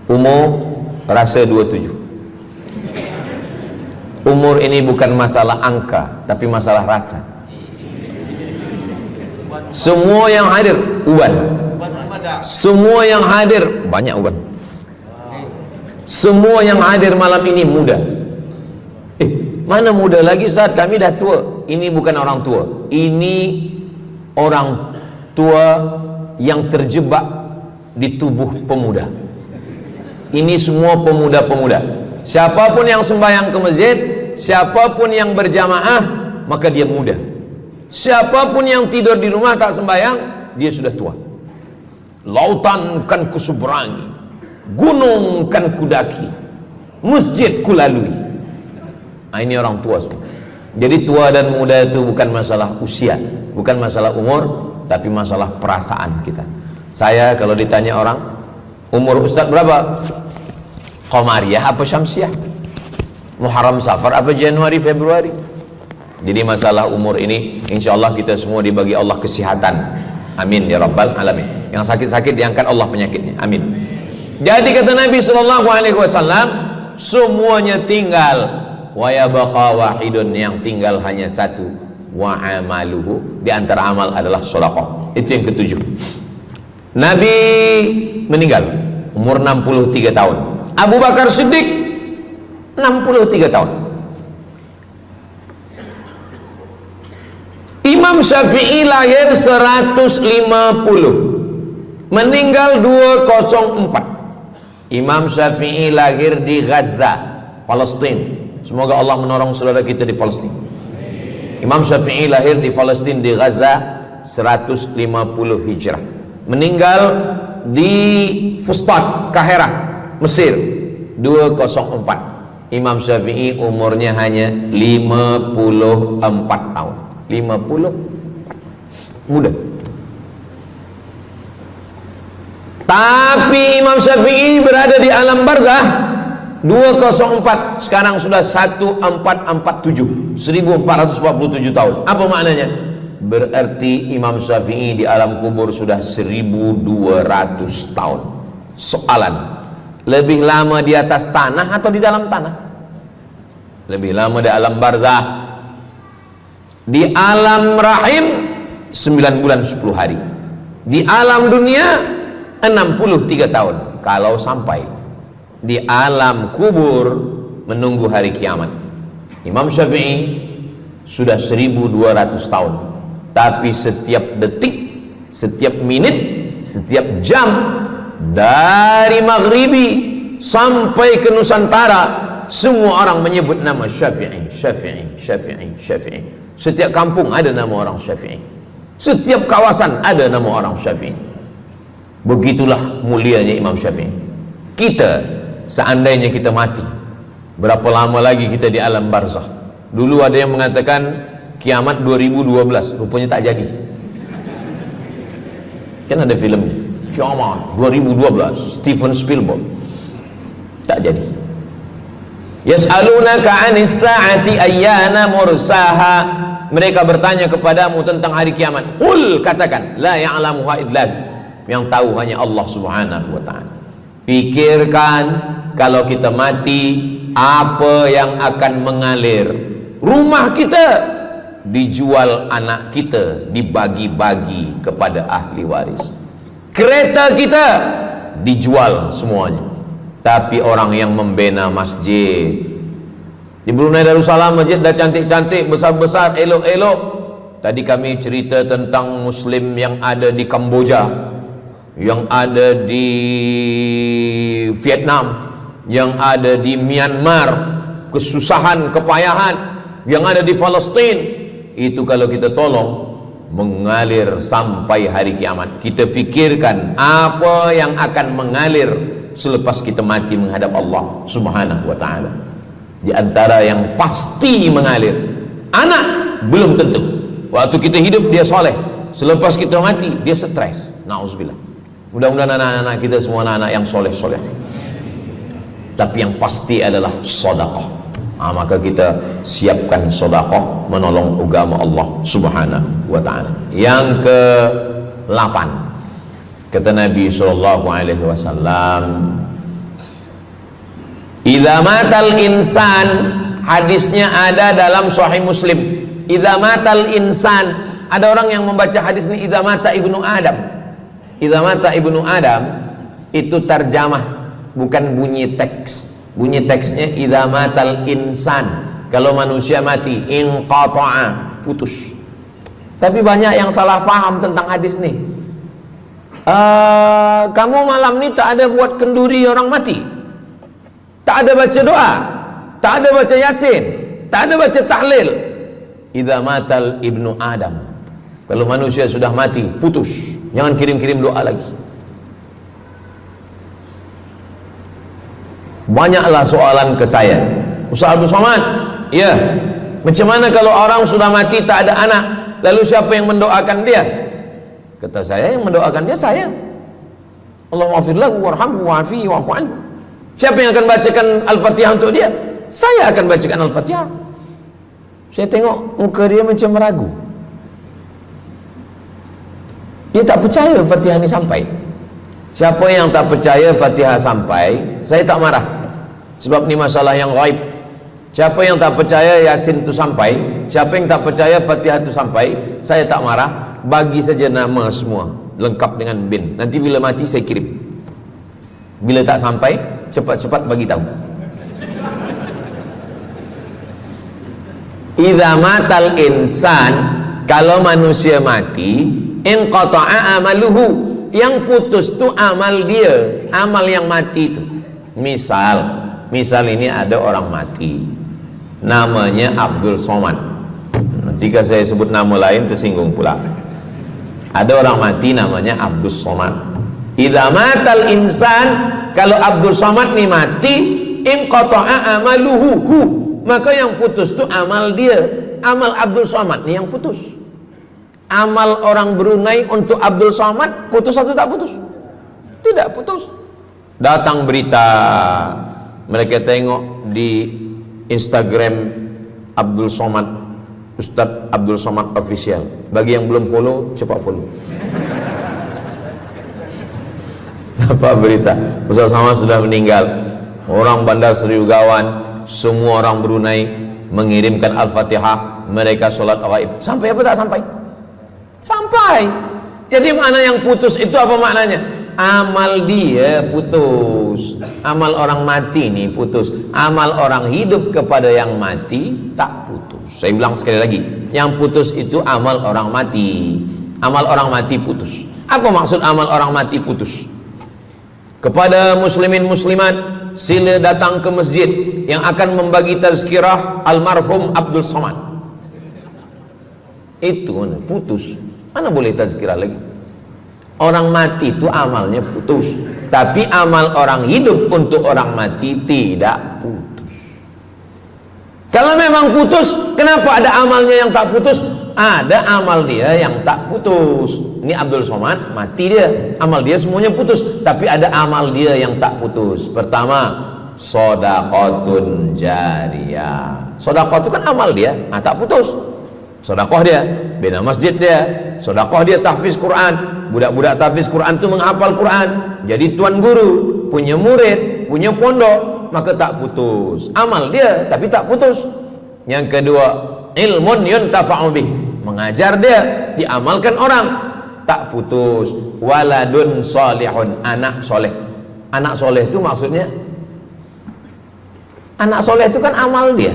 Umur rasa 27. Umur ini bukan masalah angka, tapi masalah rasa. Semua yang hadir uban, semua yang hadir banyak uban, semua yang hadir malam ini muda. Mana muda lagi Ustaz? Kami dah tua. Ini bukan orang tua, ini orang tua yang terjebak di tubuh pemuda. Ini semua pemuda-pemuda. Siapapun yang sembahyang ke masjid, siapapun yang berjamaah, maka dia muda. Siapapun yang tidur di rumah tak sembahyang, dia sudah tua. Lautan kan kuseberangi, gunung kan kudaki, masjid kulalui. Ini orang tua semua. Jadi tua dan muda itu bukan masalah usia, bukan masalah umur, tapi masalah perasaan kita. Saya kalau ditanya orang, umur Ustaz berapa? Qamariyah apa Syamsiah? Muharram Safar apa Januari Februari? Jadi masalah umur ini insyaallah kita semua dibagi Allah kesihatan. Amin ya rabbal alamin. Yang sakit-sakit diangkat Allah penyakitnya. Amin. Jadi kata Nabi sallallahu alaihi wasallam, semuanya tinggal, wa yabqa wahidun, yang tinggal hanya satu, wa amaluhu, di antara amal adalah sedekah. Itu yang ketujuh. Nabi meninggal umur 63 tahun. Abu Bakar Siddiq 63 tahun. Imam Syafi'i lahir 150, meninggal 204. Imam Syafi'i lahir di Gaza, Palestina. Semoga Allah menolong saudara kita di Palestina. Imam Syafi'i lahir di Palestina, di Gaza 150 Hijrah. Meninggal di Fustat, Kahirah, Mesir 204. Imam Syafi'i umurnya hanya 54 tahun. 50, muda. Tapi Imam Syafi'i berada di alam barzah 204, sekarang sudah 1447, 1447 tahun. Apa maknanya? Berarti Imam Syafi'i di alam kubur sudah 1200 tahun. Soalan, lebih lama di atas tanah atau di dalam tanah? Lebih lama di alam barzah. Di alam rahim 9 bulan 10 hari. Di alam dunia 63 tahun kalau sampai. Di alam kubur menunggu hari kiamat. Imam Syafi'i sudah 1200 tahun. Tapi setiap detik, setiap menit, setiap jam, dari maghribi sampai ke Nusantara, semua orang menyebut nama Syafi'i, Syafi'i, Syafi'i, Syafi'i. Setiap kampung ada nama orang Syafi'i, setiap kawasan ada nama orang Syafi'i. Begitulah mulianya Imam Syafi'i. Kita, seandainya kita mati, berapa lama lagi kita di alam barzah? Dulu ada yang mengatakan kiamat 2012, rupanya tak jadi. Kan ada filmnya, kiamat 2012, Steven Spielberg. Tak jadi. Yas'alunaka 'anis sa'ati ayyana mursaha. Mereka bertanya kepadamu tentang hari kiamat. Qul, katakan, la ya'lamuha illa, yang tahu hanya Allah Subhanahu wa ta'ala. Pikirkan, kalau kita mati, apa yang akan mengalir? Rumah kita dijual anak kita, dibagi-bagi kepada ahli waris. Kereta kita dijual semuanya. Tapi orang yang membina masjid di Brunei Darussalam, masjid dah cantik-cantik, besar-besar, elok-elok. Tadi kami cerita tentang Muslim yang ada di Kamboja, yang ada di Vietnam, yang ada di Myanmar, kesusahan, kepayahan, yang ada di Palestin. Itu kalau kita tolong, mengalir sampai hari kiamat. Kita fikirkan apa yang akan mengalir selepas kita mati menghadap Allah Subhanahu wa ta'ala. Di antara yang pasti mengalir, anak belum tentu. Waktu kita hidup dia soleh, selepas kita mati dia stres. Na'udzubillah. Mudah-mudahan anak-anak kita semua anak-anak yang soleh-soleh. Tapi yang pasti adalah sedekah. Maka kita siapkan sedekah menolong agama Allah Subhanahu wa ta'ala. Yang ke-8, kata Nabi sallallahu alaihi wasallam, idza matal insan, hadisnya ada dalam Sahih Muslim. Idza matal insan, ada orang yang membaca hadis ini idza mata ibnu Adam. Idza mata ibnu Adam itu terjemah, bukan bunyi teks. Bunyi teksnya idza matal insan, kalau manusia mati, inqata'a, putus. Tapi banyak yang salah faham tentang hadis nih. Kamu malam ni tak ada buat kenduri orang mati, tak ada baca doa, tak ada baca yasin, tak ada baca tahlil. Idza matal ibnu Adam, kalau manusia sudah mati, putus. Jangan kirim-kirim doa lagi. Banyaklah soalan ke saya, Ustaz Abdul Somad, ya, macam mana kalau orang sudah mati tak ada anak, lalu siapa yang mendoakan dia? Kata saya, yang mendoakan dia saya. Allahumma ighfir lahu warhamhu wa'afihi wa'fu anhu. Siapa yang akan bacakan Al-Fatihah untuk dia? Saya akan bacakan Al-Fatihah. Saya tengok muka dia macam meragu, dia tak percaya Fatihah ini sampai. Siapa yang tak percaya Fatihah sampai, saya tak marah, sebab ni masalah yang gaib. Siapa yang tak percaya Yasin itu sampai, siapa yang tak percaya Fatihah itu sampai, saya tak marah. Bagi saja nama semua lengkap dengan bin. Nanti bila mati saya kirim. Bila tak sampai, cepat-cepat bagi tahu. Idza matal insan, kalau manusia mati, inqata'a amaluhu, yang putus tu amal dia, amal yang mati itu. Misal ini ada orang mati, namanya Abdul Somad. Ketika saya sebut nama lain tersinggung pula. Ada orang mati namanya Abdul Somad. Idza matal insan, kalau Abdul Somad ni mati, inqata'a amaluhu, maka yang putus tu amal dia. Amal Abdul Somad ni yang putus. Amal orang Brunei untuk Abdul Somad putus atau tak putus? Tidak putus. Datang berita, mereka tengok di Instagram Abdul Somad, Ustadz Abdul Somad Official. Bagi yang belum follow, cepat follow. Dapat berita Ustadz Somad sudah meninggal. Orang Bandar Seri Begawan, semua orang Brunei mengirimkan Al-Fatihah, mereka sholat gaib. Sampai apa tak sampai? Sampai. Jadi mana yang putus itu apa maknanya? Amal dia putus, amal orang mati ini putus. Amal orang hidup kepada yang mati tak putus. Saya bilang sekali lagi, yang putus itu amal orang mati. Amal orang mati putus. Apa maksud amal orang mati putus? Kepada muslimin muslimat, sila datang ke masjid yang akan membagi tazkirah almarhum Abdul Somad. Itu mana putus, mana boleh tazkirah lagi. Orang mati itu amalnya putus, tapi amal orang hidup untuk orang mati tidak putus. Kalau memang putus, kenapa ada amalnya yang tak putus? Ada amal dia yang tak putus. Ini Abdul Somad mati dia, amal dia semuanya putus, tapi ada amal dia yang tak putus. Pertama, shadaqatun jariyah. Sedekah itu kan amal dia, tak putus. Sedekah dia bina masjid dia, sedekah dia tahfiz Quran. Budak-budak tahfiz Quran itu menghafal Quran, jadi tuan guru, punya murid, punya pondok, maka tak putus. Amal dia tapi tak putus. Yang kedua, ilmun yuntafa'u bih, mengajar dia, diamalkan orang, tak putus. Waladun solihun, anak soleh. Anak soleh itu maksudnya, anak soleh itu kan amal dia.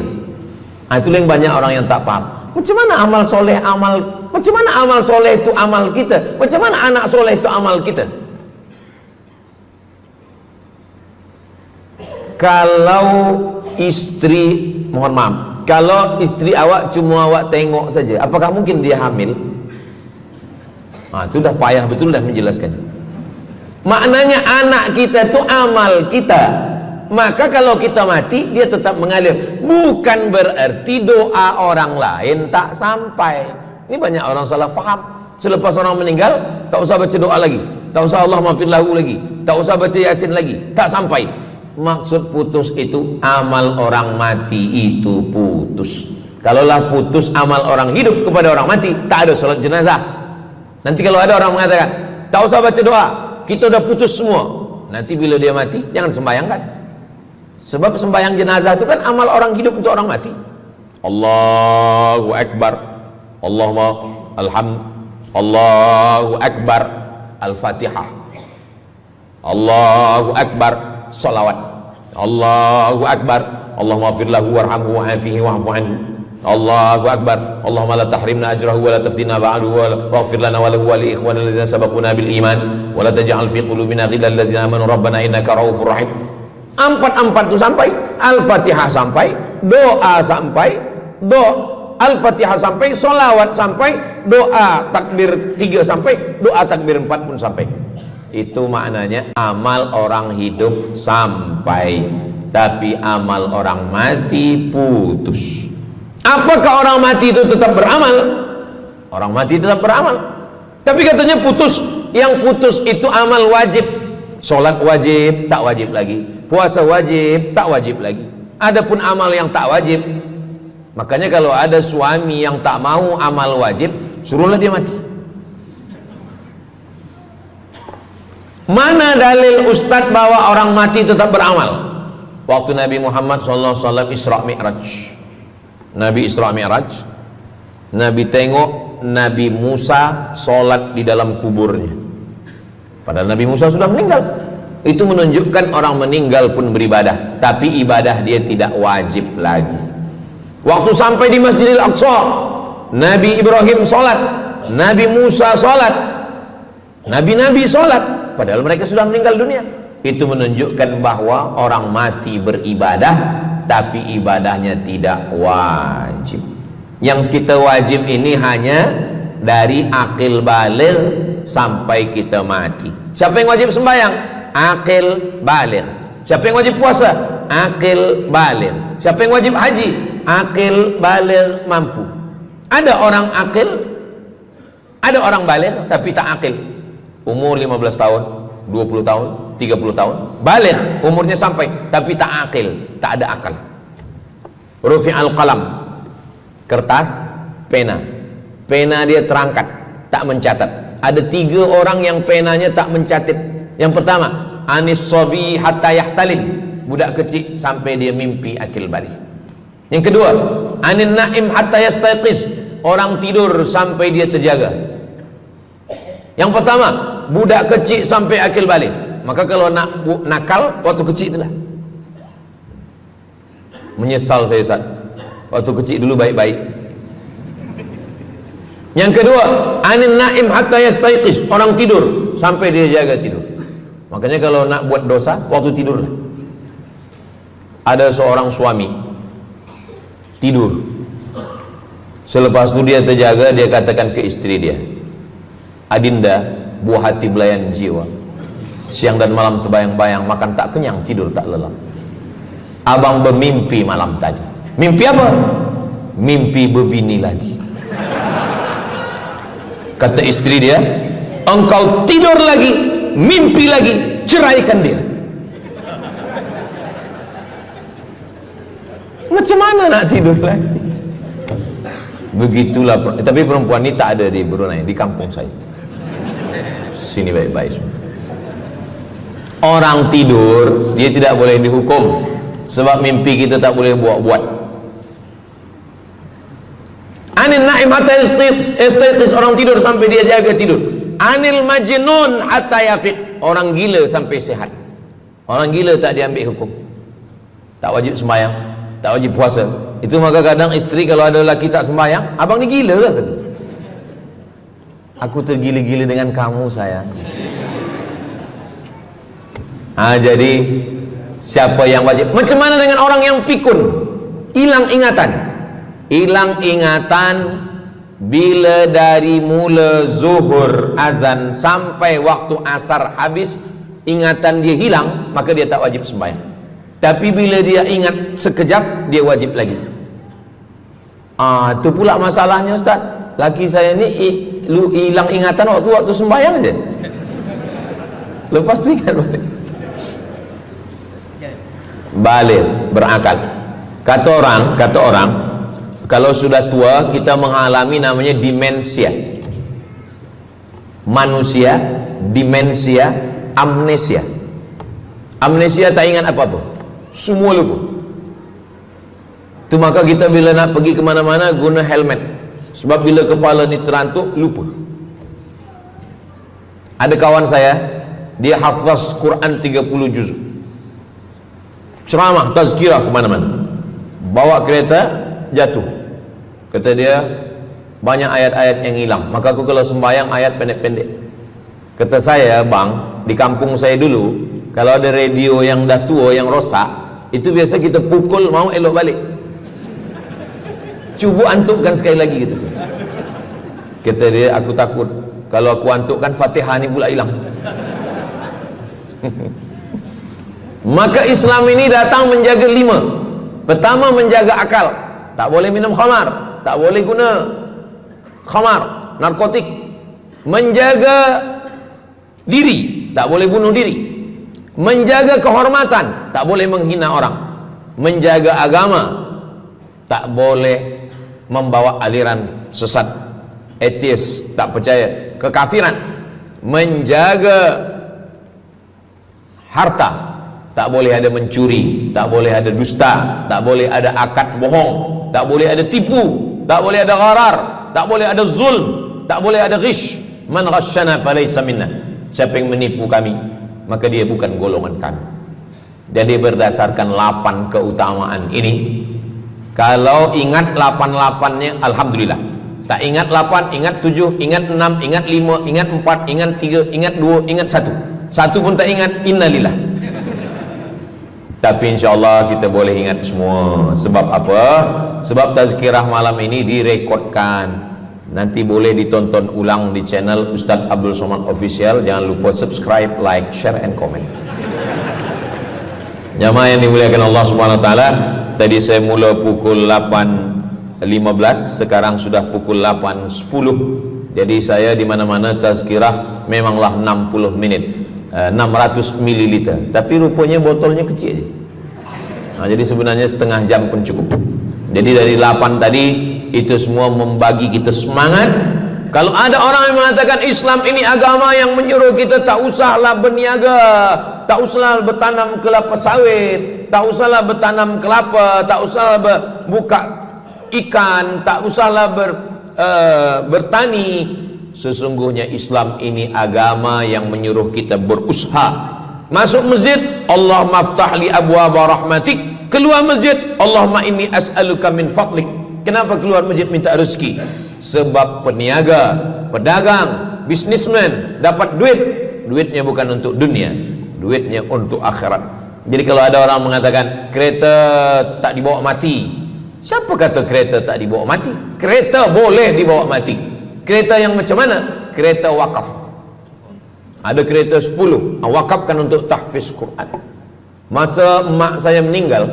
Nah, itu yang banyak orang yang tak paham. Macam mana amal soleh, macam mana amal soleh itu amal kita? Macam mana anak soleh itu amal kita? Kalau istri, mohon maaf, kalau istri awak cuma awak tengok saja, apakah mungkin dia hamil? Nah, itu dah payah betul dah menjelaskan. Maknanya anak kita itu amal kita. Maka kalau kita mati, dia tetap mengalir. Bukan berarti doa orang lain tak sampai. Ini banyak orang salah faham. Selepas orang meninggal, tak usah baca doa lagi, tak usah Allah maafir lahu lagi, tak usah baca Yasin lagi, tak sampai. Maksud putus itu amal orang mati itu putus. Kalaulah putus amal orang hidup kepada orang mati, tak ada salat jenazah. Nanti kalau ada orang mengatakan tak usah baca doa, kita udah putus semua, nanti bila dia mati jangan sembayangkan. Sebab sembayang jenazah itu kan amal orang hidup untuk orang mati. Allahu Akbar, Allahumma alhamd, Allahu Akbar, Al-Fatihah, Allahu Akbar, salawat, Allahu Akbar, Allahumma maghfir lahu warhamhu wa'afihi wa'fu anhu, Allahu Akbar, Allahumma la tahrimna ajrahu wa la taftina ba'dahu wa waghfir lana wa lahu wa li ikhwanina alladhina sabaquna bil iman wa la taj'al fi qulubina ghillan lil ladzina amanu rabbana innaka ra'ufur rahim. Empat itu sampai, Al-Fatihah sampai, doa sampai, Al-Fatihah sampai, solawat sampai, doa takbir 3 sampai, doa takbir 4 pun sampai. Itu maknanya amal orang hidup sampai, tapi amal orang mati putus. Apakah orang mati itu tetap beramal? Orang mati tetap beramal, tapi katanya putus. Yang putus itu amal wajib. Sholat wajib, tak wajib lagi. Puasa wajib, tak wajib lagi. Adapun amal yang tak wajib, makanya kalau ada suami yang tak mau amal wajib, suruhlah dia mati. Mana dalil ustadz bahwa orang mati tetap beramal? Waktu Nabi Muhammad SAW Isra Mi'raj, Nabi Isra Mi'raj, Nabi tengok Nabi Musa sholat di dalam kuburnya, padahal Nabi Musa sudah meninggal. Itu menunjukkan orang meninggal pun beribadah, tapi ibadah dia tidak wajib lagi. Waktu sampai di Masjidil Aqsa, Nabi Ibrahim sholat, Nabi Musa sholat, Nabi-Nabi sholat, padahal mereka sudah meninggal dunia. Itu menunjukkan bahwa orang mati beribadah, tapi ibadahnya tidak wajib. Yang kita wajib ini hanya dari akil baligh sampai kita mati. Siapa yang wajib sembahyang? Akil baligh. Siapa yang wajib puasa? Akil baligh. Siapa yang wajib haji? Akil baligh mampu. Ada orang akil, ada orang baligh tapi tak akil. Umur 15 tahun, 20 tahun, 30 tahun, baligh, umurnya sampai, tapi tak akil, tak ada akal. Rufi'al qalam, kertas, pena. Pena dia terangkat, tak mencatat. Ada 3 orang yang penanya tak mencatat. Yang pertama, anis sobi hatta yahtalim, budak kecil sampai dia mimpi akil balik. Yang kedua, anin naim hatta yastayqiz, orang tidur sampai dia terjaga. Yang pertama, budak kecil sampai akil balik. Maka kalau nak nakal waktu kecil itulah. Menyesal saya Ustaz, waktu kecil dulu baik-baik. Yang kedua, anin naim hatta yastayqiz, orang tidur sampai dia jaga tidur. Makanya kalau nak buat dosa waktu tidur. Ada seorang suami tidur, selepas itu dia terjaga, dia katakan ke istri dia, Adinda, buah hati belayan jiwa, siang dan malam terbayang-bayang, makan tak kenyang, tidur tak lelap. Abang bermimpi malam tadi. Mimpi apa? Mimpi berbini lagi. Kata istri dia, engkau tidur lagi, mimpi lagi, ceraikan dia. Macam mana nak tidur lagi? Begitulah. Tapi perempuan ini tak ada di Brunei, di kampung saya. Sini baik-baik. Orang tidur dia tidak boleh dihukum, sebab mimpi kita tak boleh buat-buat. Anil naim hatta yastayqis, orang tidur sampai dia jaga tidur. Anil majnun hatta yafiq, orang gila sampai sehat. Orang gila tak diambil hukum, tak wajib sembahyang, tak wajib puasa. Itu maka kadang isteri kalau ada lelaki tak sembahyang, abang ni gila ke? Kata, aku tergila-gila dengan kamu sayang. Jadi siapa yang wajib? Macam mana dengan orang yang pikun, hilang ingatan? Hilang ingatan bila dari mula zuhur azan sampai waktu asar habis, ingatan dia hilang, maka dia tak wajib sembahyang. Tapi bila dia ingat sekejap, dia wajib lagi. Itu pula masalahnya Ustaz. Laki saya ni hilang ingatan waktu sembahyang je. Lepas tu ingat balik berakal. Kata orang kalau sudah tua kita mengalami namanya demensia. Manusia demensia, amnesia. Amnesia tak ingat apa-apa, semua lupa. Tu maka kita bila nak pergi ke mana-mana guna helmet, sebab bila kepala ni terantuk lupa. Ada kawan saya, dia hafaz Quran 30 juz, ceramah tazkirah ke mana-mana, bawa kereta jatuh. Kata dia banyak ayat-ayat yang hilang, maka aku kalau sembahyang ayat pendek-pendek. Kata saya, bang, di kampung saya dulu kalau ada radio yang dah tua yang rosak, itu biasa kita pukul mau elok balik. Cuba antukkan sekali lagi, kata saya. Kata dia, aku takut kalau aku antukkan Fatihah ni pula hilang. Maka Islam ini datang menjaga 5. Pertama, menjaga akal. Tak boleh minum khamar, tak boleh guna khamar, narkotik. Menjaga diri, tak boleh bunuh diri. Menjaga kehormatan, tak boleh menghina orang. Menjaga agama, tak boleh membawa aliran sesat, ateis, tak percaya, kekafiran. Menjaga harta, tak boleh ada mencuri, tak boleh ada dusta, tak boleh ada akad bohong, tak boleh ada tipu, tak boleh ada gharar, tak boleh ada zulm, tak boleh ada ghish. Man ghasyana falaysa minna, siapa yang menipu kami maka dia bukan golongan kami. Jadi berdasarkan 8 keutamaan ini, kalau ingat 8-8-nya alhamdulillah. Tak ingat 8, ingat 7, ingat 6, ingat 5, ingat 4, ingat 3, ingat 2, ingat 1. Satu pun tak ingat, innalillah. Tapi insyaAllah kita boleh ingat semua. Sebab apa? Sebab tazkirah malam ini direkodkan. Nanti boleh ditonton ulang di channel Ustaz Abdul Somad Official. Jangan lupa subscribe, like, share, and comment. Jamaah yang dimuliakan Allah Subhanahu Wa Taala, tadi saya mula pukul 8.15, sekarang sudah pukul 8.10. Jadi saya di mana-mana tazkirah memanglah 60 menit, 600 ml. Tapi rupanya botolnya kecil je. Jadi sebenarnya setengah jam pun cukup. Jadi dari 8 tadi itu semua membagi kita semangat. Kalau ada orang yang mengatakan Islam ini agama yang menyuruh kita tak usahlah berniaga, tak usahlah bertanam kelapa sawit, tak usahlah bertanam kelapa, tak usahlah buka ikan, tak usahlah bertani. Sesungguhnya Islam ini agama yang menyuruh kita berusaha. Masuk masjid, Allahumma aftah li abwaaba rahmatik. Keluar masjid, Allahumma inni as'aluka min fadlik. Kenapa keluar masjid minta rezeki? Sebab peniaga, pedagang, bisnismen dapat duit. Duitnya bukan untuk dunia, duitnya untuk akhirat. Jadi kalau ada orang mengatakan kereta tak dibawa mati, siapa kata kereta tak dibawa mati? Kereta boleh dibawa mati. Kereta yang macam mana? Kereta wakaf. Ada kereta 10, wakafkan untuk tahfiz Quran. Masa mak saya meninggal,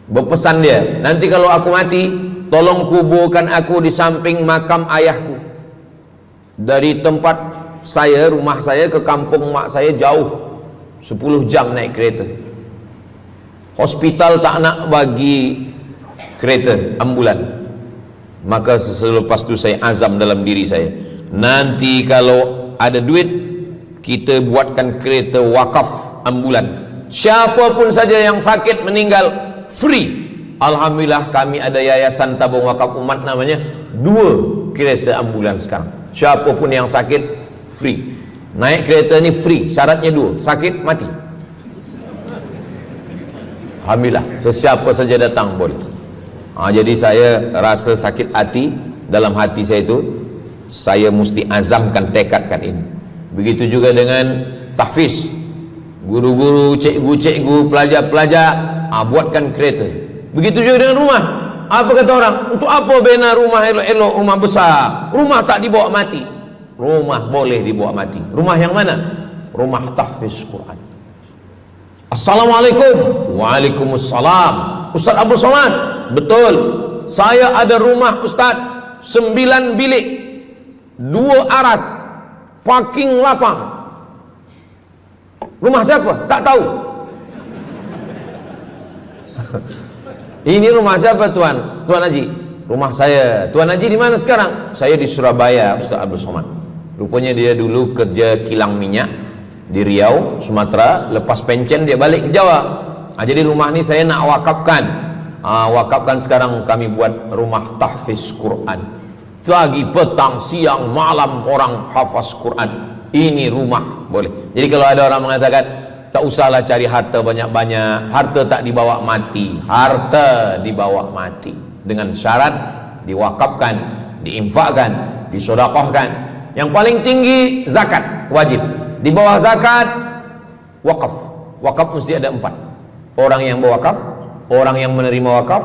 berpesan dia, nanti kalau aku mati, tolong kuburkan aku di samping makam ayahku. Dari tempat saya, rumah saya ke kampung mak saya jauh, 10 jam naik kereta. Hospital tak nak bagi kereta ambulan. Maka selepas itu saya azam dalam diri saya, nanti kalau ada duit, kita buatkan kereta wakaf ambulan. Siapapun saja yang sakit meninggal, free, Alhamdulillah kami ada yayasan tabung wakaf umat namanya, 2 kereta ambulans sekarang. Siapapun yang sakit free. Naik kereta ni free, syaratnya 2, sakit mati. Alhamdulillah, sesiapa saja datang boleh. Jadi saya rasa sakit hati, dalam hati saya itu saya mesti azamkan, tekadkan ini. Begitu juga dengan tahfiz, guru-guru, cikgu-cikgu, pelajar-pelajar, buatkan kereta. Begitu juga dengan rumah. Apa kata orang? Untuk apa bina rumah elok-elok, rumah besar? Rumah tak dibawa mati. Rumah boleh dibawa mati. Rumah yang mana? Rumah tahfiz Quran. Assalamualaikum. Waalaikumsalam. Ustaz Abdul Somad, betul, saya ada rumah Ustaz, 9 bilik, 2 aras, parking lapang. Rumah siapa? Tak tahu. Ini rumah siapa Tuan? Tuan Haji. Rumah saya. Tuan Haji di mana sekarang? Saya di Surabaya, Ustaz Abdul Somad. Rupanya dia dulu kerja kilang minyak di Riau, Sumatera. Lepas pencen dia balik ke Jawa. Jadi rumah ni saya nak wakafkan. Wakafkan sekarang kami buat rumah tahfiz Quran. Pagi, petang, siang, malam orang hafaz Quran. Ini rumah boleh. Jadi kalau ada orang mengatakan tak usahlah cari harta banyak-banyak, harta tak dibawa mati. Harta dibawa mati dengan syarat diwakafkan, diinfakkan, disedekahkan. Yang paling tinggi zakat wajib. Di bawah zakat wakaf. Wakaf mesti ada 4. Orang yang berwakaf, orang yang menerima wakaf,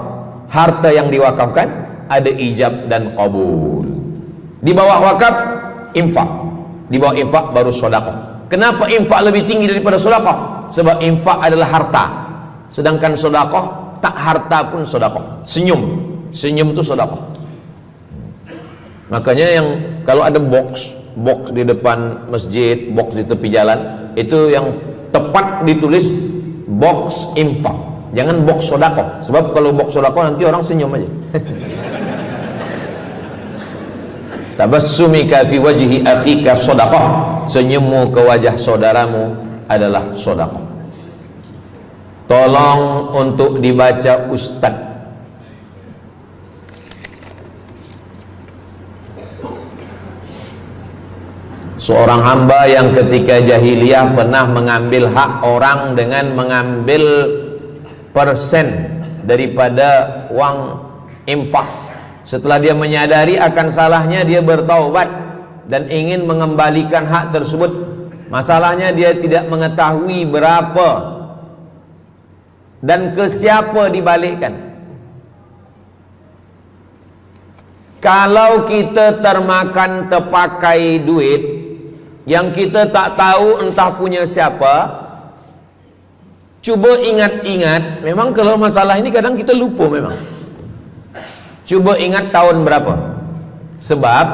harta yang diwakafkan, ada ijab dan qabul. Di bawah wakaf infak. Di bawah infak baru sedekah. Kenapa infak lebih tinggi daripada sedekah? Sebab infak adalah harta, sedangkan sedekah tak harta pun sedekah. Senyum itu sedekah. Makanya yang kalau ada box di depan masjid, box di tepi jalan, itu yang tepat ditulis box infak, jangan box sedekah. Sebab kalau box sedekah nanti orang senyum aja. Tabassumika fi wajhi akhika sedekah. Senyummu ke wajah saudaramu adalah sedekah. Tolong untuk dibaca Ustaz. Seorang hamba yang ketika jahiliyah pernah mengambil hak orang dengan mengambil persen daripada uang infak. Setelah dia menyadari akan salahnya, dia bertaubat dan ingin mengembalikan hak tersebut. Masalahnya dia tidak mengetahui berapa dan ke siapa dibalikkan. Kalau kita termakan terpakai duit yang kita tak tahu entah punya siapa, cuba ingat-ingat. Memang kalau masalah ini kadang kita lupa memang. Coba ingat tahun berapa. Sebab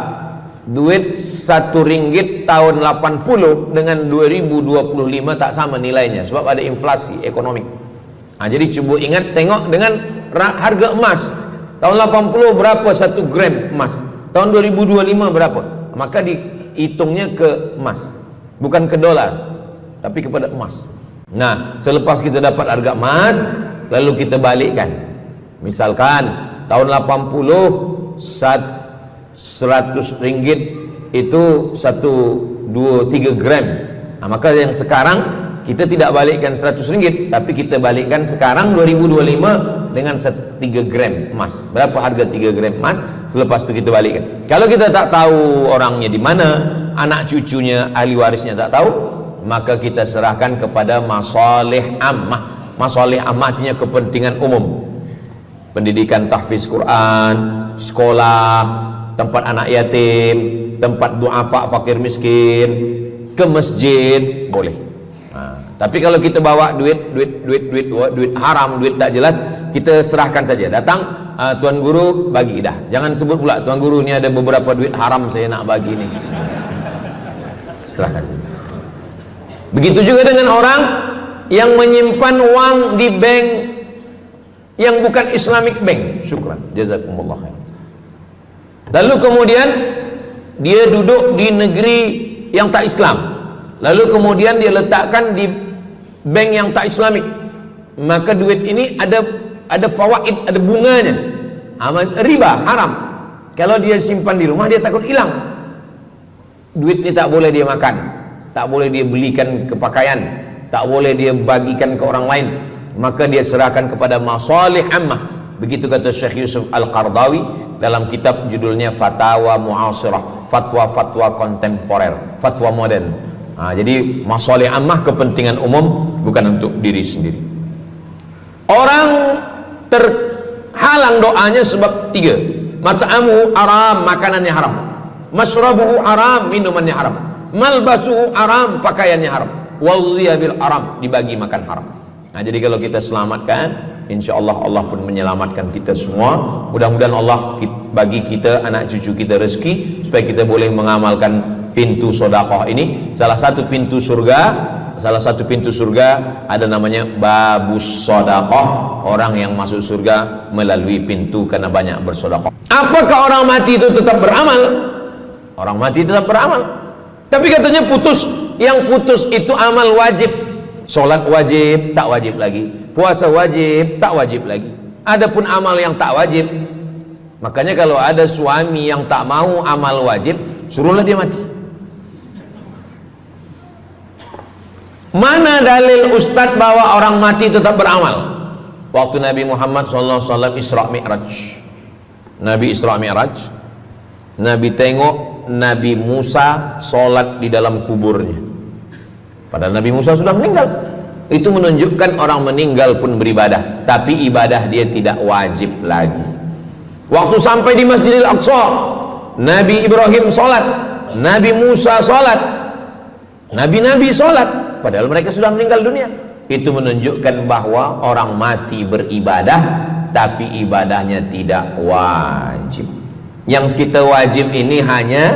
duit RM1 tahun 80 dengan 2025 tak sama nilainya, sebab ada inflasi ekonomi. Jadi coba ingat, tengok dengan harga emas. Tahun 80 berapa 1 gram emas, tahun 2025 berapa. Maka dihitungnya ke emas, bukan ke dolar, tapi kepada emas. Nah, selepas kita dapat harga emas, lalu kita balikkan. Misalkan tahun 80 100 ringgit itu 3 gram. Maka yang sekarang kita tidak balikkan 100 ringgit, tapi kita balikkan sekarang 2025 dengan 3 gram emas. Berapa harga 3 gram emas? Lepas itu kita balikkan. Kalau kita tak tahu orangnya di mana, anak cucunya, ahli warisnya tak tahu, maka kita serahkan kepada masalih ammah. Masalih ammah artinya kepentingan umum. Pendidikan tahfiz Quran, sekolah, tempat anak yatim, tempat duafa fakir miskin, ke masjid boleh. Tapi kalau kita bawa duit haram, duit tak jelas, kita serahkan saja. Datang, tuan guru bagi dah. Jangan sebut pula tuan guru ni ada beberapa duit haram saya nak bagi ni. Serahkan saja. Begitu juga dengan orang yang menyimpan uang di bank yang bukan Islamic bank. Syukran, jazakumullah khair. Lalu kemudian dia duduk di negeri yang tak Islam, lalu kemudian dia letakkan di bank yang tak Islamik. Maka duit ini ada ada fawaid, ada bunganya. Riba haram. Kalau dia simpan di rumah dia takut hilang. Duit ini tak boleh dia makan, tak boleh dia belikan ke pakaian, tak boleh dia bagikan ke orang lain, maka dia serahkan kepada masalih ammah. Begitu kata Syekh Yusuf Al-Qardawi dalam kitab judulnya Fatawa Mu'asirah, fatwa-fatwa kontemporer, fatwa modern. Jadi masalih ammah, kepentingan umum, bukan untuk diri sendiri. Orang terhalang doanya sebab 3. Mat'amuhu haram, makanannya haram. Masyrabuhu haram, minumannya haram. Malbasuhu haram, pakaiannya haram. Wadhiya bil haram, dibagi makan haram. Jadi kalau kita selamatkan, insyaallah Allah pun menyelamatkan kita semua. Mudah-mudahan Allah bagi kita, anak cucu kita rezeki, supaya kita boleh mengamalkan pintu sedekah ini. Salah satu pintu surga ada namanya babus sedekah. Orang yang masuk surga melalui pintu karena banyak bersedekah. Apakah orang mati itu tetap beramal? Orang mati tetap beramal, tapi katanya putus. Yang putus itu amal wajib. Sholat wajib, tak wajib lagi. Puasa wajib, tak wajib lagi. Adapun amal yang tak wajib, makanya kalau ada suami yang tak mau amal wajib, suruhlah dia mati. Mana dalil Ustadz bahwa orang mati tetap beramal? Waktu Nabi Muhammad SAW Isra Mi'raj, Nabi Isra Mi'raj, Nabi tengok Nabi Musa sholat di dalam kuburnya, padahal Nabi Musa sudah meninggal. Itu menunjukkan orang meninggal pun beribadah, tapi ibadah dia tidak wajib lagi. Waktu sampai di Masjidil Aqsa, Nabi Ibrahim sholat, Nabi Musa sholat, Nabi-Nabi sholat, padahal mereka sudah meninggal dunia. Itu menunjukkan bahwa orang mati beribadah, tapi ibadahnya tidak wajib. Yang kita wajib ini hanya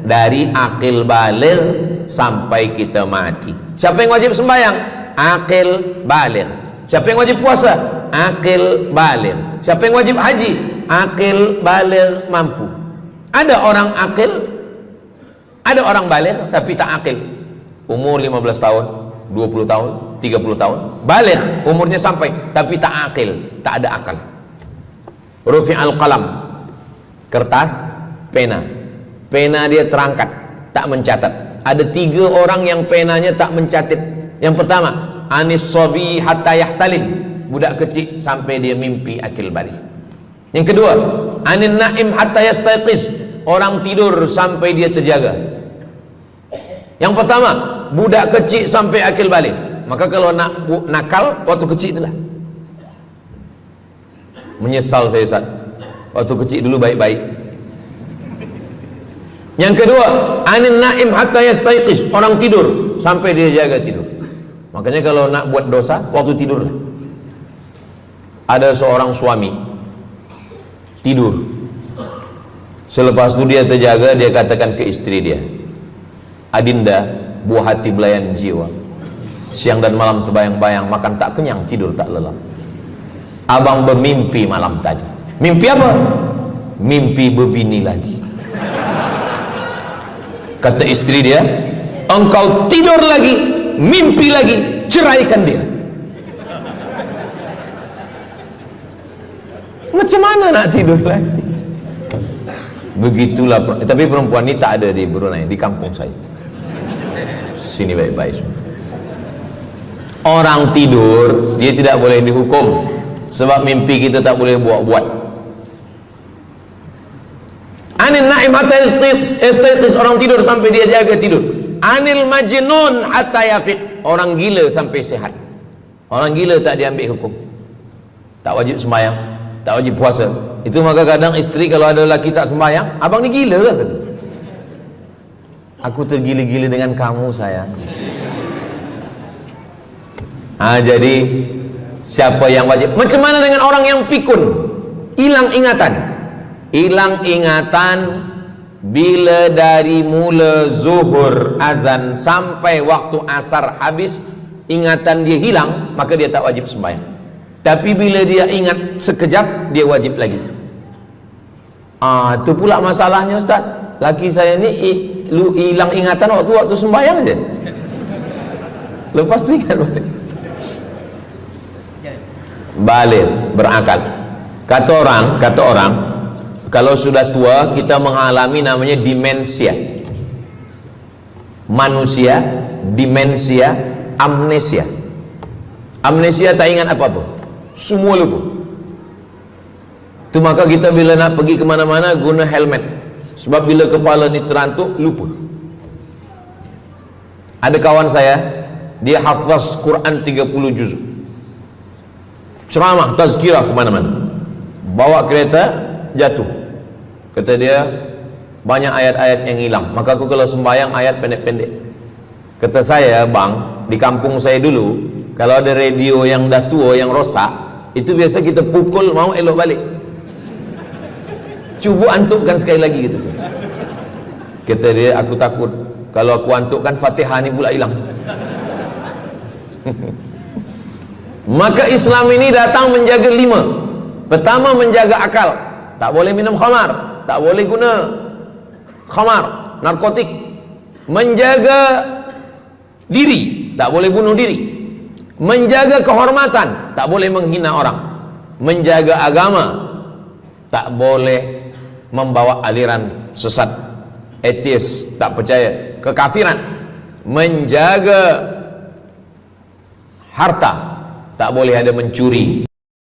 dari akil baligh sampai kita mati. Siapa yang wajib sembahyang? Akil baligh. Siapa yang wajib puasa? Akil baligh. Siapa yang wajib haji? Akil baligh mampu. Ada orang akil, ada orang baligh tapi tak akil. Umur 15 tahun, 20 tahun, 30 tahun, baligh umurnya sampai, tapi tak akil, tak ada akal. Rufi'al qalam, kertas, pena dia terangkat, tak mencatat. Ada 3 orang yang penanya tak mencatat. Yang pertama, anis sobi hatta yahtalim, budak kecil sampai dia mimpi akil balik. Yang kedua, anin naim hatta yastayqiz, orang tidur sampai dia terjaga. Yang pertama, budak kecil sampai akil balik. Maka kalau nak nakal waktu kecil itulah. Menyesal saya Ustaz, waktu kecil dulu baik-baik. Yang kedua, anin naim hatta yastayqiz, orang tidur sampai dia jaga tidur. Makanya kalau nak buat dosa waktu tidurlah. Ada seorang suami tidur, selepas itu dia terjaga, dia katakan ke istri dia, Adinda, buah hati belayan jiwa, siang dan malam terbayang-bayang, makan tak kenyang, tidur tak lelap. Abang bermimpi malam tadi. Mimpi apa? Mimpi berbini lagi. Kata istri dia, engkau tidur lagi, mimpi lagi, ceraikan dia. Macam mana nak tidur lagi? Begitulah. Tapi perempuan ini tak ada di Brunei, di kampung saya. Sini baik-baik. Orang tidur dia tidak boleh dihukum, sebab mimpi kita tak boleh buat-buat. Anil naim hatta yastayqiz, orang tidur sampai dia jaga tidur. Anil majnun hatta yafiq, orang gila sampai sehat. Orang gila tak diambil hukum, tak wajib sembahyang, tak wajib puasa. Itu maka kadang isteri kalau ada lelaki tak sembahyang, abang ni gila ke? Kata, aku tergila-gila dengan kamu sayang. Jadi siapa yang wajib? Macam mana dengan orang yang pikun, hilang ingatan? Hilang ingatan bila dari mula zuhur azan sampai waktu asar habis, ingatan dia hilang, maka dia tak wajib sembahyang. Tapi bila dia ingat sekejap, dia wajib lagi. Itu pula masalahnya Ustaz. Laki saya ni hilang ingatan waktu sembahyang saja. . Lepas tu ingat balik. baligh, berakal. Kata orang kalau sudah tua kita mengalami namanya demensia. Manusia demensia, amnesia. Amnesia tak ingat apa-apa, semua lupa. Itu maka kita bila nak pergi kemana-mana guna helmet, sebab bila kepala ni terantuk lupa. Ada kawan saya, dia hafaz Quran 30 juzuk, ceramah tazkirah kemana-mana, bawa kereta jatuh. Kata dia banyak ayat-ayat yang hilang, maka aku kalau sembahyang ayat pendek-pendek. Kata saya, bang, di kampung saya dulu kalau ada radio yang dah tua yang rosak, itu biasa kita pukul mau elok balik. Cuba antukkan sekali lagi, kata saya. Kata dia, aku takut kalau aku antukkan Fatihah ni pula hilang. Maka Islam ini datang menjaga 5. Pertama, menjaga akal. Tak boleh minum khamar, tak boleh guna khamar, narkotik. Menjaga diri, tak boleh bunuh diri. Menjaga kehormatan, tak boleh menghina orang. Menjaga agama, tak boleh membawa aliran sesat, ateis, tak percaya, kekafiran. Menjaga harta, tak boleh ada mencuri.